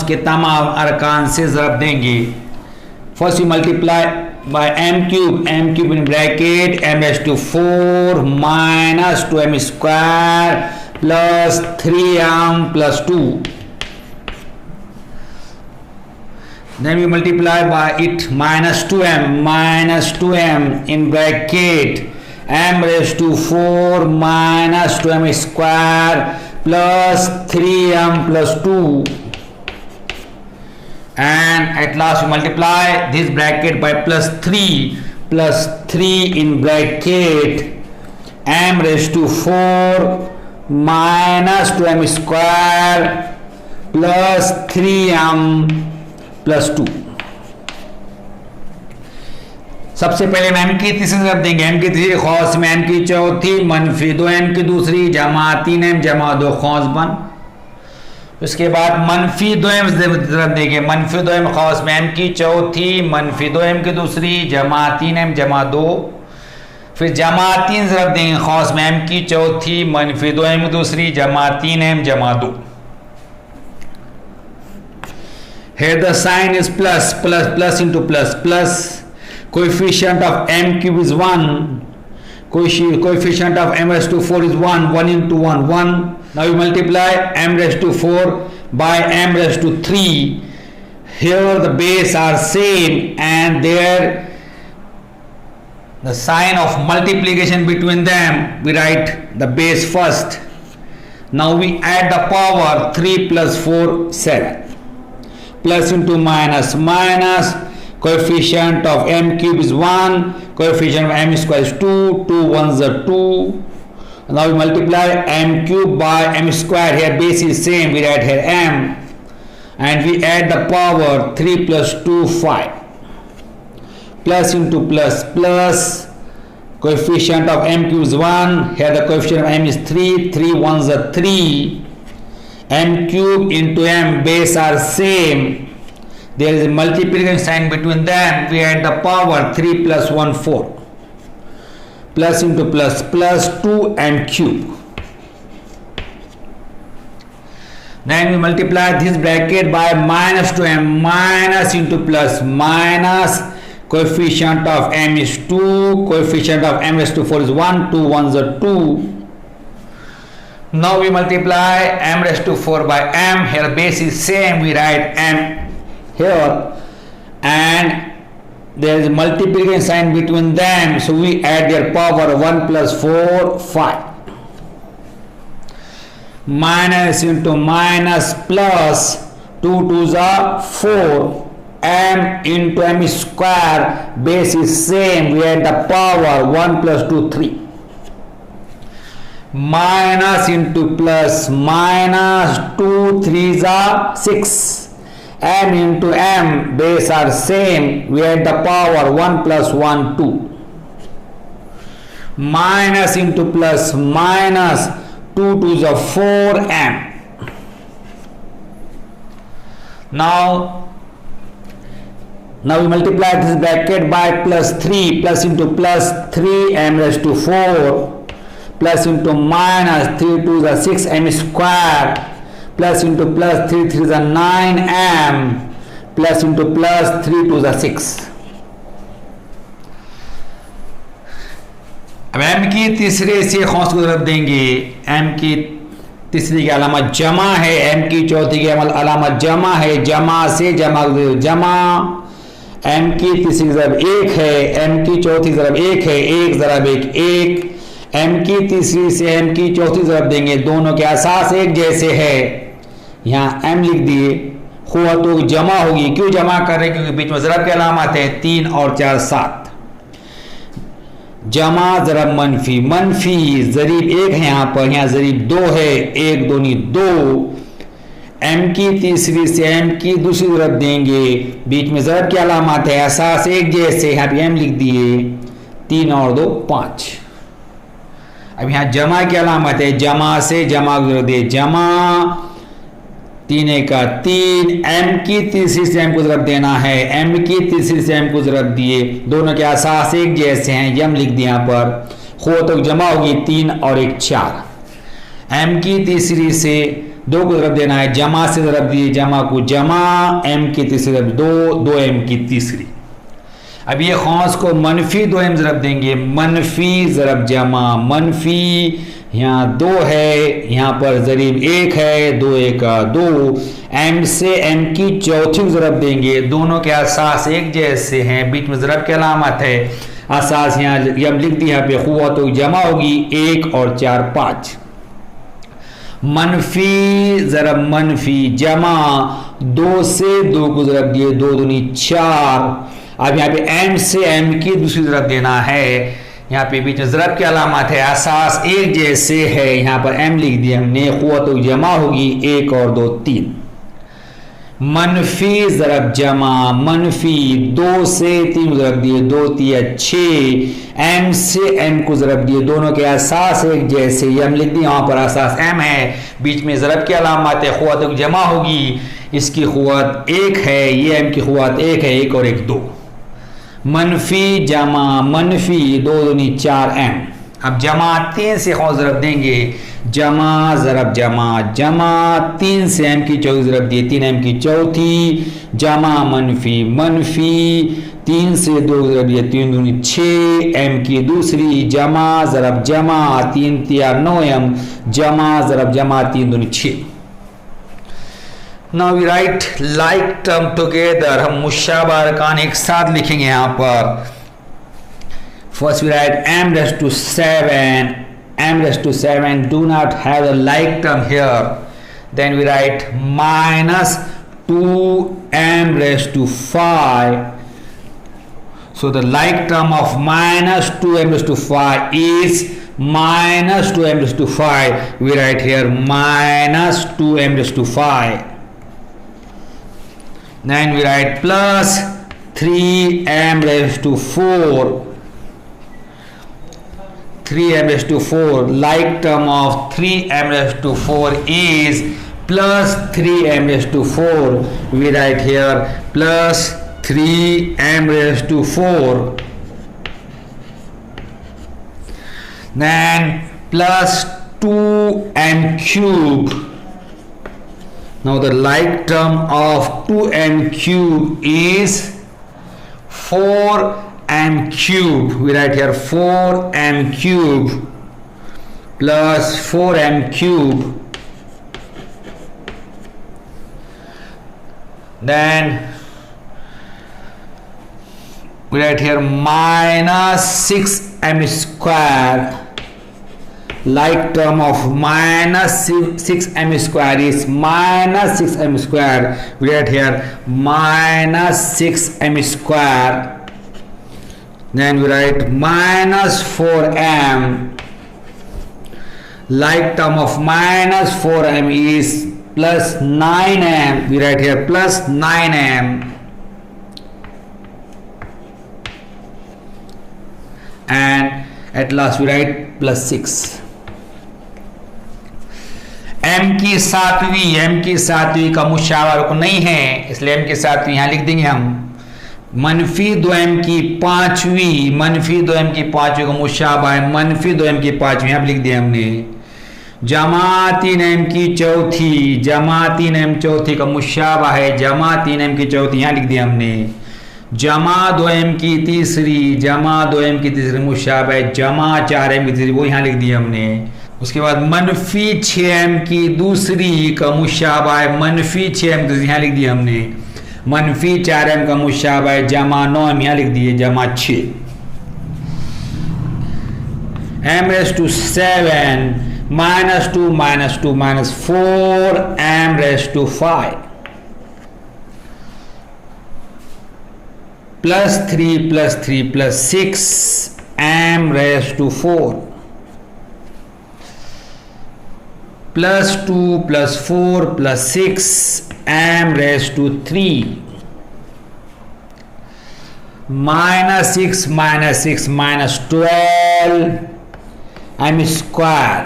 के तमाम अरकान से ज़रब देंगे. First we multiply by m cube in bracket m raised to 4 minus 2m square plus 3m plus 2. Then we multiply by it minus 2m in bracket m raised to 4 minus 2m square plus 3m plus 2. And at last we multiply this bracket by plus 3 in bracket m raised to 4 minus 2m square plus 3m plus 2. सबसे पहले हम m की तीसरी ज़रब देंगे. m की तीसरी खौस में m की चौथी मनफी 2m की दूसरी जमा 3m जमा 2 खौस बन. उसके बाद मनफी 2m ज़रब देंगे. मनफी 2m खौस में m की चौथी मनफी 2m की दूसरी जमा 3m जमा 2. फिर जमा 3 ज़रब देंगे खौस में m की चौथी मनफी 2m की दूसरी जमा 3m जमा 2. Here the sign is plus into plus. Coefficient of m cube is 1. Coefficient of m raised to 4 is 1 into 1. Now we multiply m raised to 4 by m raised to 3. Here the base are same and there the sign of multiplication between them, we write the base first. Now we add the power 3 plus 4 7. Plus into minus, coefficient of m cube is 1, coefficient of m square is 2, 2 ones are 2. Now we multiply m cube by m square, here base is same, we write here m, and we add the power 3 plus 2 5. Plus into plus, coefficient of m cube is 1, here the coefficient of m is 3, 3 ones are 3. M cube into m, base are same, there is a multiplication sign between them, we add the power 3 plus 1 4. Plus into plus 2m cube. Then we multiply this bracket by minus 2m, minus into plus, coefficient of m is 2, coefficient of m raised to 4 is 1, 2 ones are 2. Now we multiply m raised to 4 by m, here base is same, we write m here, and there is a multiplication sign between them, so we add their power 1 plus 4 5. Minus into minus plus 2 2s are 4, m into m square, base is same, we add the power 1 plus 2 3. Minus into plus, minus 2 3s are 6, m into m, base are same, we add the power 1 plus 1 2. Minus into plus, minus 2 2s are 4m. Now we multiply this bracket by plus 3, plus into plus 3m raised to 4, plus into minus 3 2s are 6m square, plus into plus 3 3s are 9m, plus into plus 3 2s are 6. अब m की तीसरे से खौस को ज़रब देंगे. m की तीसरी की अलामत जमा है, m की चौथी की अलामत जमा है, जमा से जमा m की तीसरी ज़रब 1 है, m की चौथी ज़रब 1 है, 1 ज़रब 1 m की तीसरी से m की चौथी ज़रब देंगे, दोनों के असास एक जैसे है, यहाँ m लिख दिए. हुआ तो जमा होगी, क्यों जमा कर रहे हैं, क्योंकि बीच में ज़रब के अलामत है 3 और 4 7. जमा ज़रब मनफी, मनफी ज़रीब 1 है यहाँ पर, यहाँ ज़रीब 2 है, 1 दूनी 2, एम की तीसरी से एम की दूसरी ज़रब देंगे, बीच में ज़रब की अलामत है, एहसास एक जैसे, यहाँ पे एम लिख दिए, 3 और 2 5। अब यहाँ जमा की अलामत है, जमा से जमा को ज़रब दिए, जमा 3 का 3, एम की तीसरी से एम को ज़रब देना है, एम की तीसरी से एम को ज़रब दिए, दोनों के एहसास एक जैसे हैं, यम लिख दिया यहाँ पर, खो तो जमा होगी 3 और 1 4, एम की तीसरी से 2 को ज़रब देना है, जमा से ज़रब दिए, जमा को जमा, एम की तीसरी ज़रब 2, 2 एम की तीसरी। अब ये खौस को मनफी 2 एम ज़रब देंगे, मनफी ज़रब जमा, मनफी यहाँ 2 है, यहाँ पर ज़रीब 1 है, 2 1 2, एम से एम की चौथी ज़रब देंगे, दोनों के असास एक जैसे हैं, बीच में ज़रब की अलामत है, असास यहाँ यम लिख दिया, यहाँ पे खुआ तो जमा होगी 1 और 4 5, मनफी ज़रब मनफी जमा, 2 से 2 को ज़रब दिए, 2 दूनी 4, अब यहाँ पे एम से एम की दूसरी ज़रब देना है, यहाँ पे बीच में ज़रब की अलामत है, एहसास एक जैसे है, यहाँ पर एम लिख दिया हमने, क़ुव्वत जमा होगी 1 और 2 3, मनफी ज़रब जमा, मनफी 2 से 3 ज़रब दिए, 2 3 6, एम से एम को ज़रब दिए, दोनों के एहसास एक जैसे, यम लिख दिया, यहाँ पर एहसास एम है, बीच में ज़रब की अलामत है, क़ुव्वत जमा होगी, इसकी क़ुव्वत 1 है, ये एम की क़ुव्वत 1 है, 1 और 1 2, मनफी जमा मनफी 2 दूनी 4 एम। अब जमा 3 से खौफ ज़रब देंगे, जमा ज़रब जमा, जमा 3 से एम की चौथी ज़रब दिए, 3 एम की चौथी, जमा मनफी मनफी 3 से 2 ज़रब दिए, 3 दूनी 6 एम की दूसरी, जमा ज़रब जमा 3 3 9 एम, जमा ज़रब जमा 3 दूनी 6। Now we write like term together, हम मुशाबा अरकान एक साथ लिखेंगे यहाँ पर। First we write m raised to 7, m raised to 7 do not have a like term here. Then we write minus 2m raised to 5. So the like term of minus 2m raised to 5 is minus 2m raised to 5. We write here minus 2m raised to 5. Then we write plus 3m raised to 4. 3m raised to 4. Like term of 3m raised to 4 is plus 3m raised to 4. We write here plus 3m raised to 4. Then plus 2m cube. Now the like term of 2m cube is 4m cube. We write here 4m cube plus 4m cube. Then we write here minus 6m square. Like term of minus 6m square is minus 6m square. We write here minus 6m square. Then we write minus 4m. Like term of minus 4m is plus 9m. We write here plus 9m. And at last we write plus 6. m की सातवीं का मुशाबा रुकन नहीं है, इसलिए m की सातवीं यहाँ लिख देंगे हम। मनफी 2m की पांचवी, मनफी 2m की पांचवी का मुशाबा है, मनफी 2m की पांचवी यहाँ लिख दिया हमने। जमा 3m की चौथी, जमा 3m चौथी का मुशाबा है, जमा 3m की चौथी यहाँ लिख दिया हमने। जमा 2m की तीसरी, जमा 2m की तीसरी मुशाबा है, जमा 4m की तीसरी वो यहाँ लिख दिया हमने। उसके बाद मनफी 6m की दूसरी का मुशाबा है, मनफी 6m की यहाँ लिख दिया हमने। मनफी 4m का मुशाबा है, जमा 9m यहाँ लिख दिए, जमा 6। m raised to 7 minus 2 minus 2 minus 4 m raised to 5 plus 3 plus 3 plus 6 m raised to 4 plus 2 plus 4 plus 6 m raised to 3 minus 6 minus 6 minus 12 m square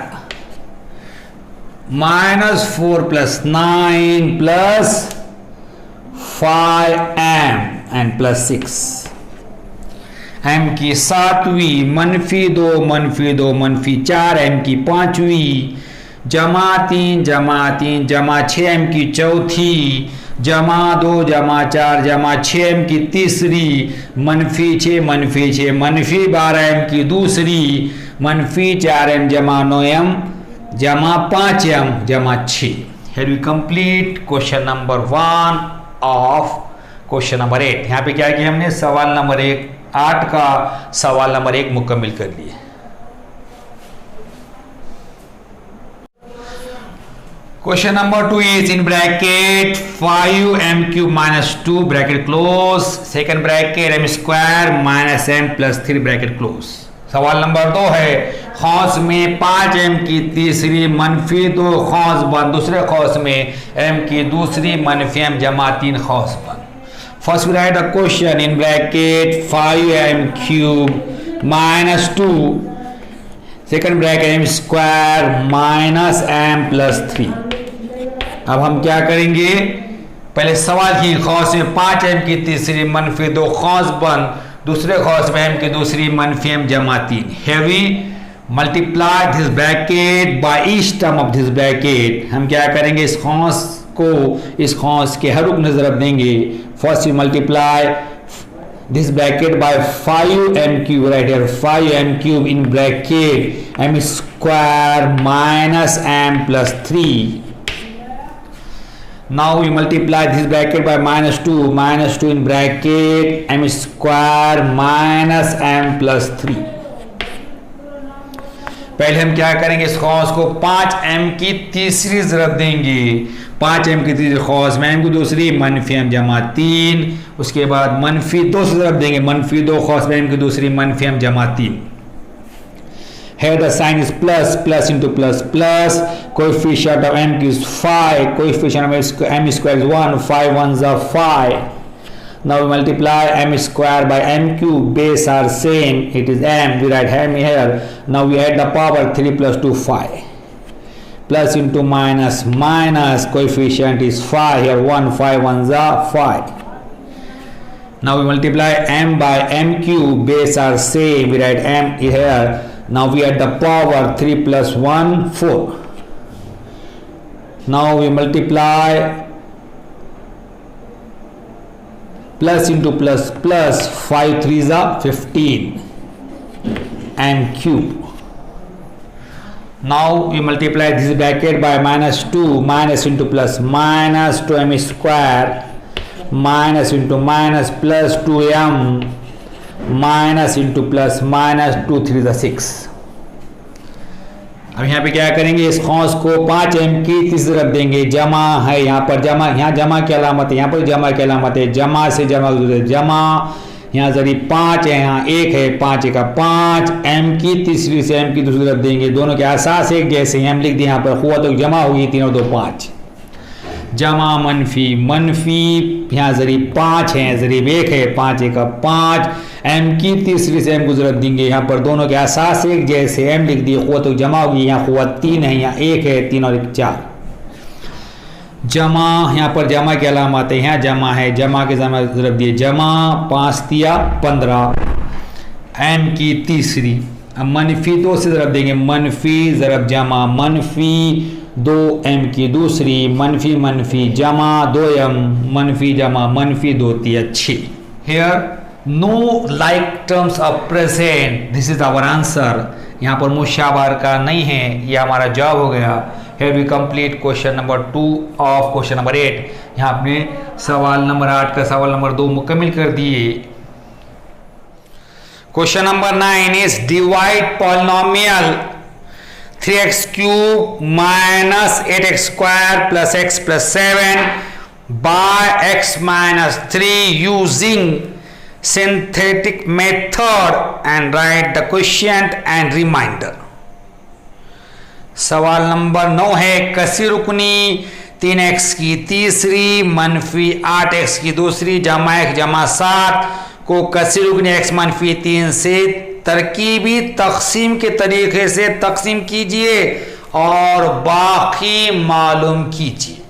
minus 4 plus 9 plus 5m and plus 6 m की सातवीं -2 -2 -4 m की पांचवी जमा 3 जमा 3 जमा 6 m की चौथी जमा 2 जमा 4 जमा 6 m की तीसरी -6 -6 -12 m की दूसरी -4 m जमा 9 m जमा 5 m जमा 6. Here we complete question number 1 of question number 8. यहाँ पे क्या किया हमने, सवाल नंबर 8 का सवाल नंबर 1 मुकम्मल कर लिए. Question number 2 is in bracket 5m cube minus 2 bracket close, second bracket m square minus m plus 3 bracket close. सवाल नंबर 2 है, खौस में 5m की तीसरी -2 खौस बंद, दूसरे खौस में m की दूसरी -m जमा 3 खौस बंद. First we write the question in bracket 5m cube minus 2, second bracket m square minus m plus 3. अब हम क्या करेंगे, पहले सवाल की खौस में 5m की तीसरी -2 खौस बंद, दूसरे खौस में m की दूसरी -m जमा 3. Here we multiply this bracket by each term of this bracket. हम क्या करेंगे, इस खौस को इस खौस के हर रुकन ज़रब देंगे. First we multiply this bracket by 5m cube, right here 5m cube in bracket m square minus m plus 3. Now we multiply this bracket by -2 in bracket m square minus m plus 3. पहले हम क्या करेंगे, इस खौस को 5m की तीसरी ज़रब देंगे. 5m की तीसरी खौस में m की दूसरी -m जमा 3, उसके बाद -2 से ज़रब देंगे, -2 खौस में m की दूसरी -m जमा 3. Here the sign is plus into plus, coefficient of m is 5, coefficient of m square is 1, 5 ones are 5. Now we multiply m square by m cube, base are same, it is m, we write m here. Now we add the power 3 plus 2 5, plus into minus, coefficient is 5, here 1, 5 ones are 5. Now we multiply m by m cube, base are same, we write m here. Now we add the power 3 plus 1 4. Now we multiply plus into plus, 5 3s are 15 m cube. Now we multiply this bracket by -2, minus into plus, minus 2m square minus into minus plus 2m minus into plus -2 3 6. अब यहाँ पे क्या करेंगे, इस खौस को 5m की तीसरी ज़रब देंगे. जमा है यहाँ पर, जमा यहाँ जमा की अलामत है, यहाँ पर जमा की अलामत है. जमा से जमा जमा, यहाँ जरी 5 है, यहाँ 1 है, 5 का 5, m की तीसरी से m की दूसरी ज़रब देंगे. दोनों के आसास एक जैसे हैं, हम लिख दिए यहाँ पर क़ुव्वत तो जमा होगी 3 और 2 5. जमा मनफी, यहाँ जरी 5 है, जरीब 1 है, 5 का 5, m की तीसरी से m को ज़रब देंगे. यहाँ पर दोनों के आसास एक जैसे, m लिख दिए, क़ुव्वत जमा होगी. यहाँ क़ुव्वत 3 है, यहाँ 1 है, 3 और 1 4. जमा, यहाँ पर जमा की अलामत है, यहाँ जमा है, जमा के ज़रब दिए. जमा 5 तिया 15, m की तीसरी. अब -2 से ज़रब देंगे, मनफी ज़रब जमा, -2m की दूसरी, मनफी जमा 2m, मनफी जमा -2 तिया 6. Here no like terms are present, this is our answer. यहाँ पर मुशाबार का नहीं है, ये हमारा जवाब हो गया. Here we complete question number 2 of question number 8. यहाँ आपने सवाल नंबर 8 का सवाल नंबर 2 मुकम्मल कर दिए. Question number 9 is divide polynomial 3x cube minus 8x square plus x plus 7 by x minus 3 using synthetic method and write the question and reminder. सवाल नंबर 9 है कसी रुकनी 3x की तीसरी मनफी 8x की दूसरी जमा 1 जमा 7 को कसी रुकनी x मनफी 3 से तरकीबी तकसीम के तरीके से तकसीम कीजिए और बाकी मालूम कीजिए.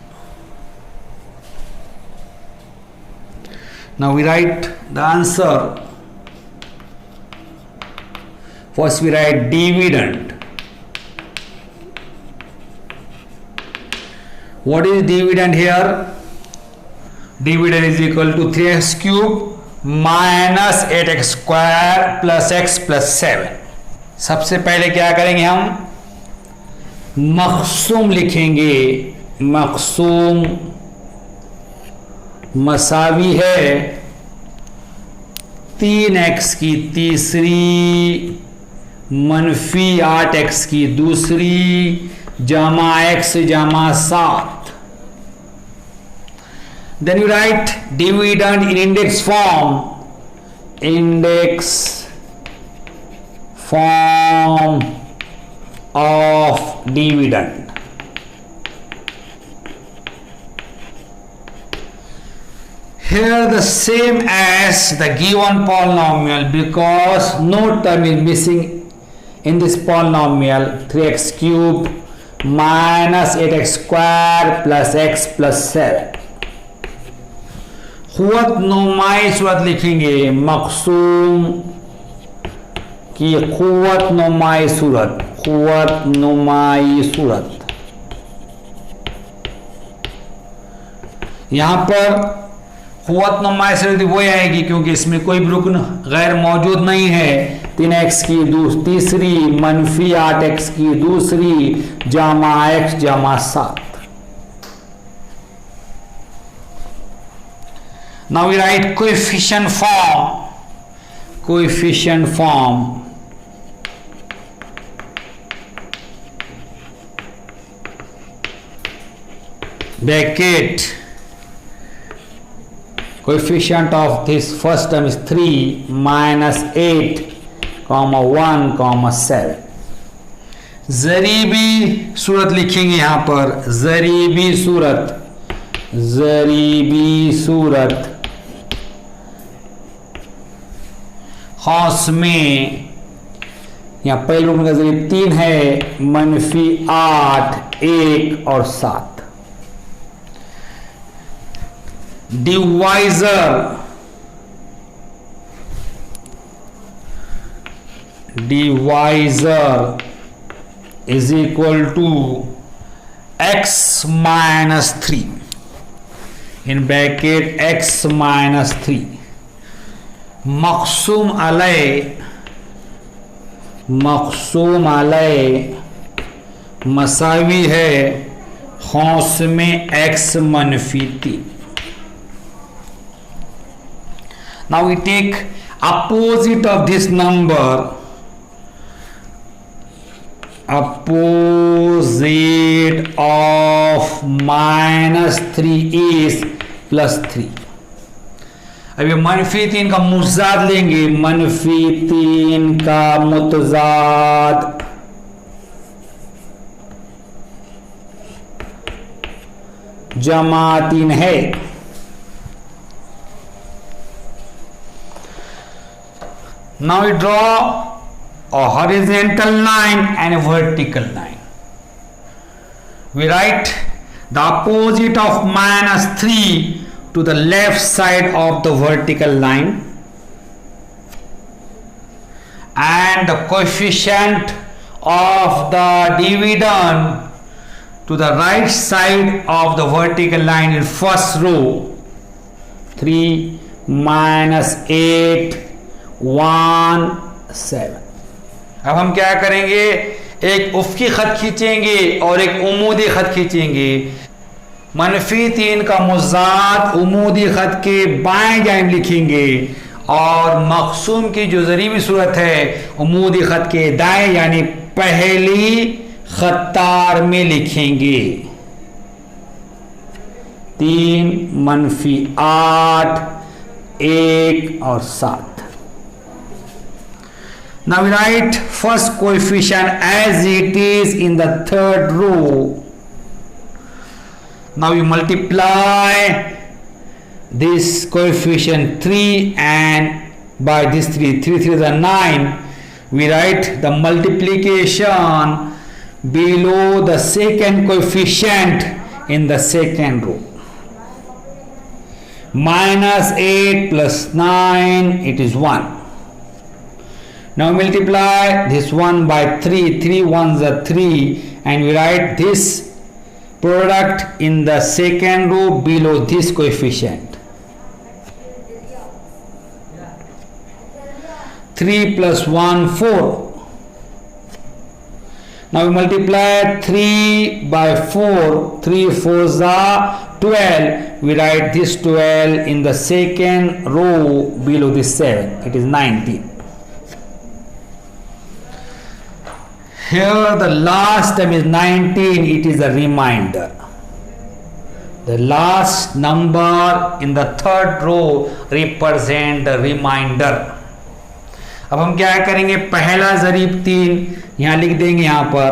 Now we write the answer. First we write dividend. What is dividend here? Dividend is equal to 3x cube minus 8x square plus x plus 7. सबसे पहले क्या करेंगे हम मक़सूम लिखेंगे. मक़सूम मसावी है 3x की तीसरी मनफी 8x की दूसरी जमा x जमा 7. Then you write dividend in index form. Index form of dividend. Here the same as the given polynomial because no term is missing in this polynomial. 3x cube minus 8x square plus x plus 7. खुवत नुमाई सूरत लिखेंगे मक़सूम की खुवत नुमाई सूरत. खुवत नुमाई सूरत यहाँ पर खुवत नुमाई सूरत वही आएगी क्योंकि इसमें कोई भी रुकन गैर मौजूद नहीं है. 3x की तीसरी मनफी 8x की दूसरी जमा x जमा 7. Now we write coefficient form. Coefficient form. Bracket. Coefficient of this first term is 3 minus 8 comma 1 comma 7. ज़रीबी सूरत लिखेंगे यहाँ पर. ज़रीबी सूरत. ज़रीबी सूरत खास में यहाँ पहले रूप का ज़रीब 3 है मनफी 8 1 और 7. Divisor. Divisor is equal to x minus 3 in bracket x minus 3. मक़सूम अलय. मक़सूम अलय मसावी है खौस में x मनफी 3. Now we take opposite of this number. Opposite of minus 3 is plus 3. अब ये मनफी 3 का मुतज़ाद लेंगे. मनफी 3 का मुतज़ाद जमा 3 है. Now we draw a horizontal line and a vertical line. We write the opposite of minus 3 to the left side of the vertical line and the coefficient of the dividend to the right side of the vertical line in first row. 3 minus 8 1 7. अब हम क्या करेंगे एक उफ़क़ी ख़त खींचेंगे और एक उमूदी ख़त खींचेंगे. मनफी 3 का मुज़ाद उमूदी ख़त के बाएं जानिब लिखेंगे और मक़सूम की जो ज़रीबी सूरत है उमूदी ख़त के दाएं यानी पहली ख़त्तार में लिखेंगे. 3 मनफी 8 1 और 7. Now we write first coefficient as it is in the third row. Now we multiply this coefficient 3 and by this 3 3 is 9. We write the multiplication below the second coefficient in the second row. Minus 8 plus 9, it is 1. Now multiply this 1 by 3, 3 ones are 3, and we write this product in the second row below this coefficient. 3 plus 1, 4. Now we multiply 3 by 4, 3 4s are 12. We write this 12 in the second row below this 7. It is 19. Here the last term is 19, it is a remainder. The last number in the third row represent the remainder. अब हम क्या करेंगे, पहला ज़रीब 3 यहाँ लिख देंगे यहाँ पर.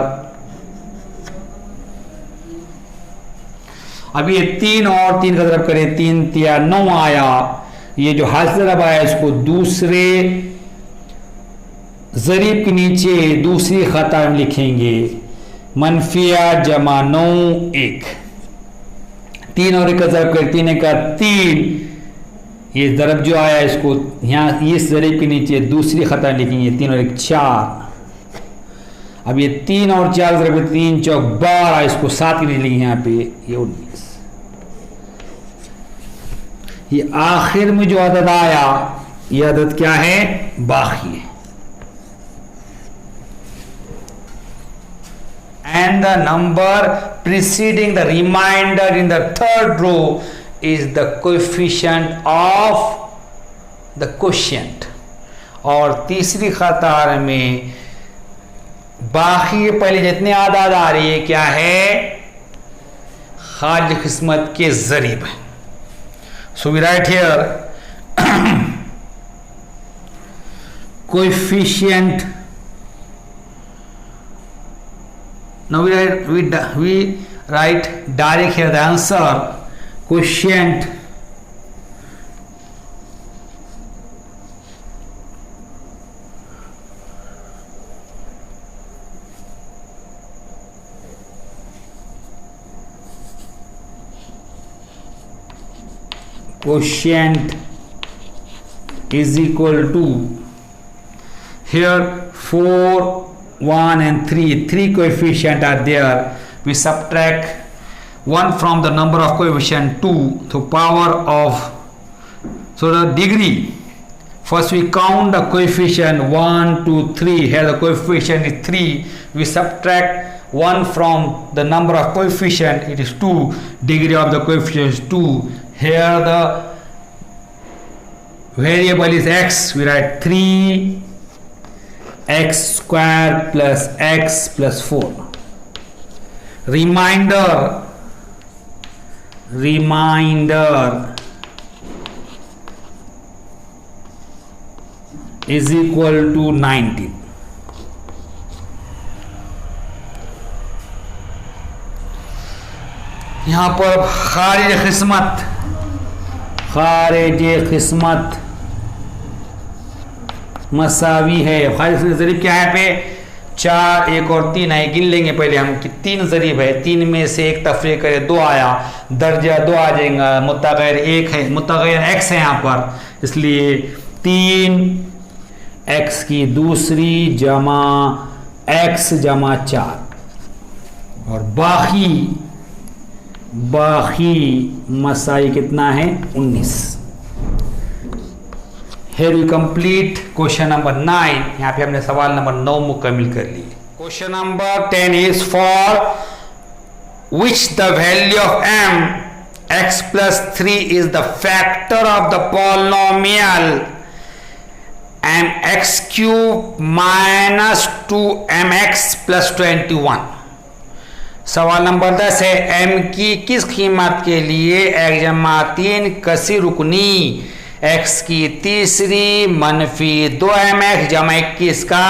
अब ये 3 और 3 का ज़रब करें, 3 तिया 9 आया. ये जो हाथ ज़रब आया इसको दूसरे ज़रीब के नीचे दूसरी ख़ता में लिखेंगे. मनफिया जमा 9 1. 3 और 1 का ज़रब करें, 3 का 3. ये ज़रब जो आया इसको यहाँ इस ज़रीब के नीचे दूसरी ख़ता में लिखेंगे. 3 और 1 4. अब ये 3 और 4 ज़रब 3 चौक 12, इसको 7 के नीचे लिखेंगे यहाँ पे. ये 19. ये आखिर में जो अदद आया ये अदद क्या है, बाकी है. And the number preceding the remainder in the third row is the coefficient of the quotient. और तीसरी कतार में बाकी पहले जितने आदाद आ रही है क्या है, खारिज किस्मत के ज़रीब है. So we write here coefficient. Now we write direct here the answer. Quotient is equal to, here 4 1 and 3, 3 coefficient are there. We subtract 1 from the number of coefficient 2 to power of, so the degree, first we count the coefficient 1 2 3. Here the coefficient is 3. We subtract 1 from the number of coefficient, it is 2. Degree of the coefficient is 2. Here the variable is x. We write 3 x square plus x plus 4. Remainder is equal to 19. यहाँ पर खारिज किस्मत मसावी है. खारिज ज़रीब क्या है पे 4 1 और 3 है. गिन लेंगे पहले हम कि 3 ज़रीब है. 3 में से एक तफरीक करे 2 आया, दर्जा 2 आ जाएगा. मुतग़य्यर 1 है, मुतग़य्यर x है यहाँ पर, इसलिए 3 x की दूसरी जमा x जमा 4 और बाकी मसाई कितना है 19. Here we complete question number 9. यहाँ पे हमने सवाल नंबर 9 मुकम्मिल कर लिए. Question number 10 is for which the value of m x plus 3 is the factor of the polynomial mx cube minus 2mx plus 21. सवाल नंबर 10 है m की किस कीमत के लिए 1 जमा 3 कसी रुकनी x की तीसरी मनफी 2mx जमा 21 का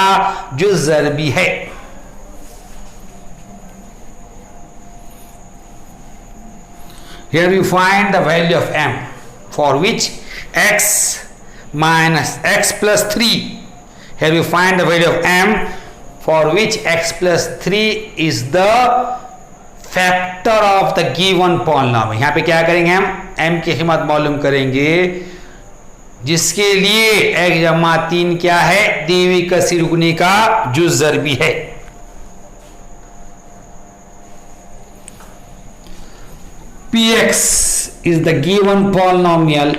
जो ज़रबी है। Here we find the value of m for which x minus x plus 3. Here we find the value of m for which x plus 3 is the factor of the given polynomial. यहाँ पे क्या करेंगे हम m की कीमत मालूम करेंगे जिसके लिए x जमा 3 क्या है, दी हुई कसी रुकनी का जो ज़रबी है। Px is the given polynomial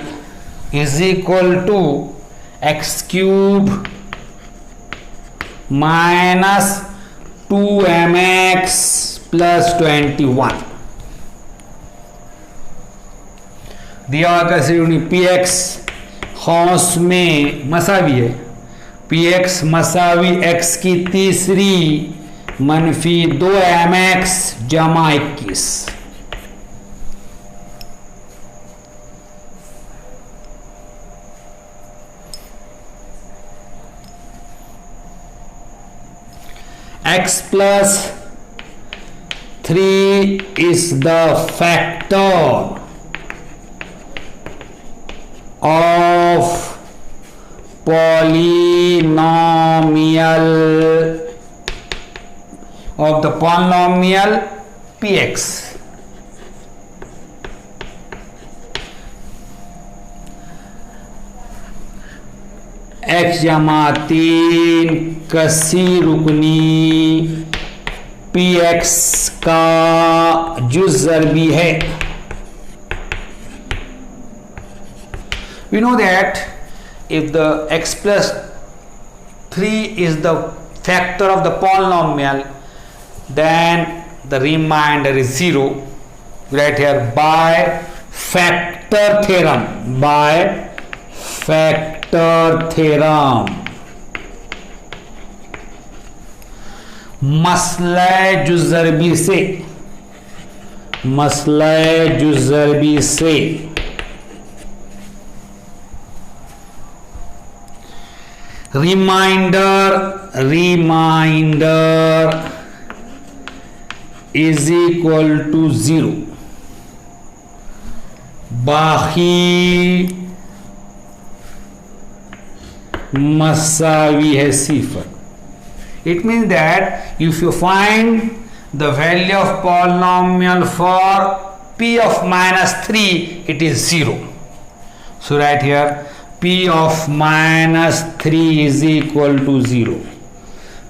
is equal to x cube minus 2mx plus 21 दिया हुआ कैसे Px खौस में मसावी है, Px मसावी x की तीसरी मनफी 2mx जमा 21। x plus 3 is the factor of polynomial px. x जमा 3 कसी रुकनी px का जो ज़रबी है। We know that if the x plus 3 is the factor of the polynomial, then the remainder is 0. Right here by factor theorem, मसले जुज़रबी से reminder is equal to 0, बाकी मसावी है 0। It means that if you find the value of polynomial for p of minus 3, it is 0. So right here p of minus 3 is equal to 0,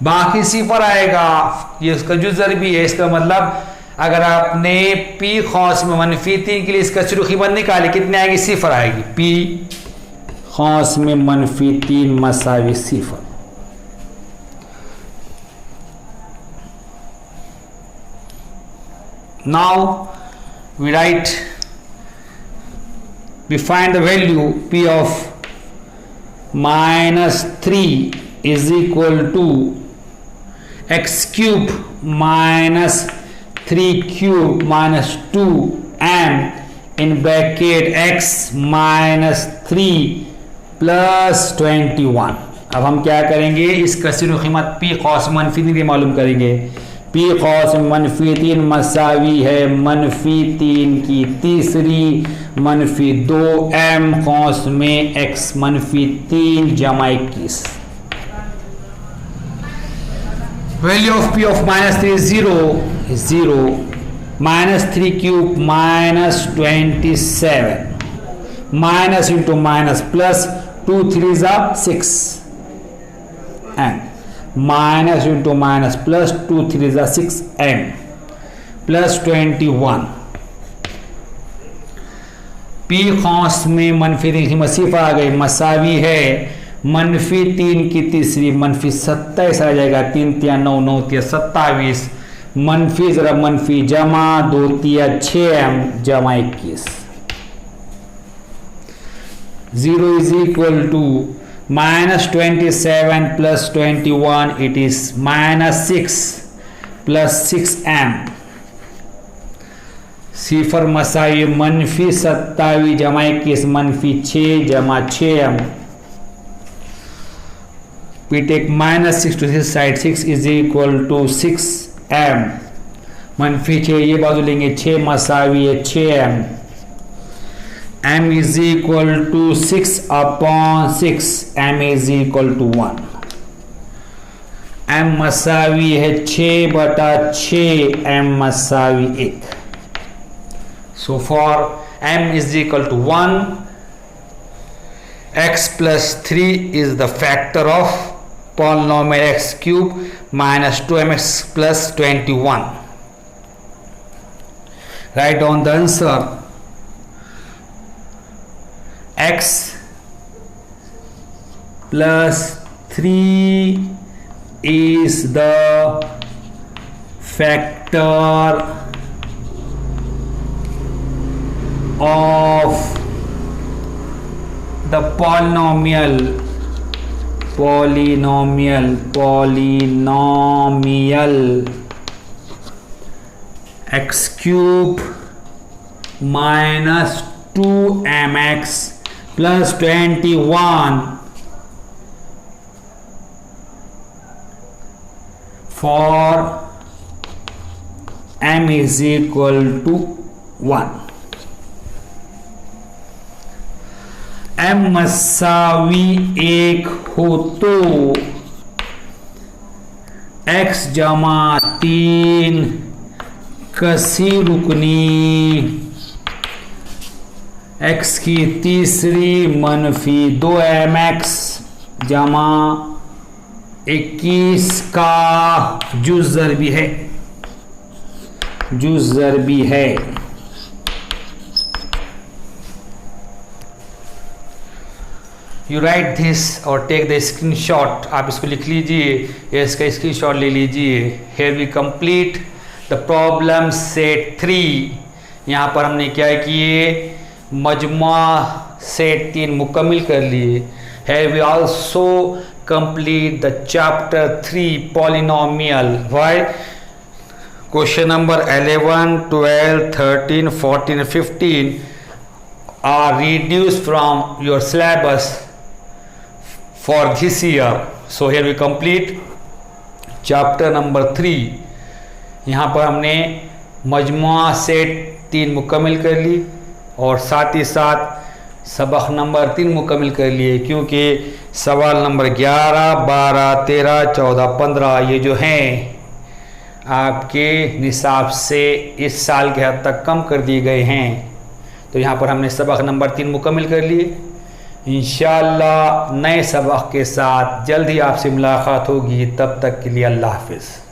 बाकी 0 आएगा। ये इसका जो ज़रबी है, इसका मतलब अगर आपने p खौस में मनफी 3 के लिए इसका शुरू कीमत निकाली, कितनी आएगी, 0 आएगी। p खौस में मनफी 3 मसावी 0। Now we find the value p of minus 3 is equal to x cube minus 3 cube minus 2m in bracket x minus 3 plus 21। अब हम क्या करेंगे, इस कसीर कीमत p कौस मनफी 3 मालूम करेंगे। p कौस मनफी 3 मसावी है मनफी 3 की तीसरी मनफी 2m कौस में x मनफी 3 जमा 21। Value of p of minus 3 is 0, minus 3 cube minus 27, minus into minus plus 2 3s are 6 and minus into minus plus 2 3s are 6m plus 21। p खौस में मनफी 3 की मसीफा आ गई, मसावी है मनफी 3 की तीसरी मनफी 27 आ जाएगा। 3 3 9 9 27, मनफी जरा मनफी जमा 2 3 6m जमा 21। 0 is equal to minus 27 plus 21, it is minus 6 plus 6m। सिफर मसावी -27 जमा 21 -6 जमा 6m। We take -6 to this side, 6 is equal to 6m। -6 ये बाजू लेंगे, 6 मसावी है 6m। m is equal to 6/6, m is equal to 1। m मसावी है 6/6, m मसावी 1। So for m is equal to 1, x plus 3 is the factor of polynomial x cube minus 2mx plus 21. Write down the answer. X plus 3 is the factor of the polynomial x cube minus 2mx plus 21 for m is equal to 1। m मसावी 1 हो तो x जमा 3 कसी रुकनी x की तीसरी -2mx जमा 21 का जुज़ ज़रबी है। यू राइट दिस और टेक द स्क्रीनशॉट। आप इसको लिख लीजिए, इसका स्क्रीनशॉट ले लीजिए। Here we complete the problem set 3। यहाँ पर हमने क्या किए, मजमुआ सेट 3 मुकम्मल कर लिए। Here we also complete the chapter 3 polynomial. Why question number 11, 12, 13, 14 and 15 are reduced from your syllabus for this year. So here we complete chapter number 3। यहाँ पर हमने मजमुआ सेट 3 मुकम्मल कर ली और साथ ही साथ सबक नंबर 3 मुकम्मल कर लिए, क्योंकि सवाल नंबर 11, 12, 13, 14, 15 ये जो हैं आपके निसाब से इस साल के हद तक कम कर दिए गए हैं। तो यहाँ पर हमने सबक नंबर 3 मुकम्मल कर लिए। इंशाअल्लाह नए सबक के साथ जल्द ही आपसे मुलाकात होगी। तब तक के लिए अल्लाह हाफ़िज़।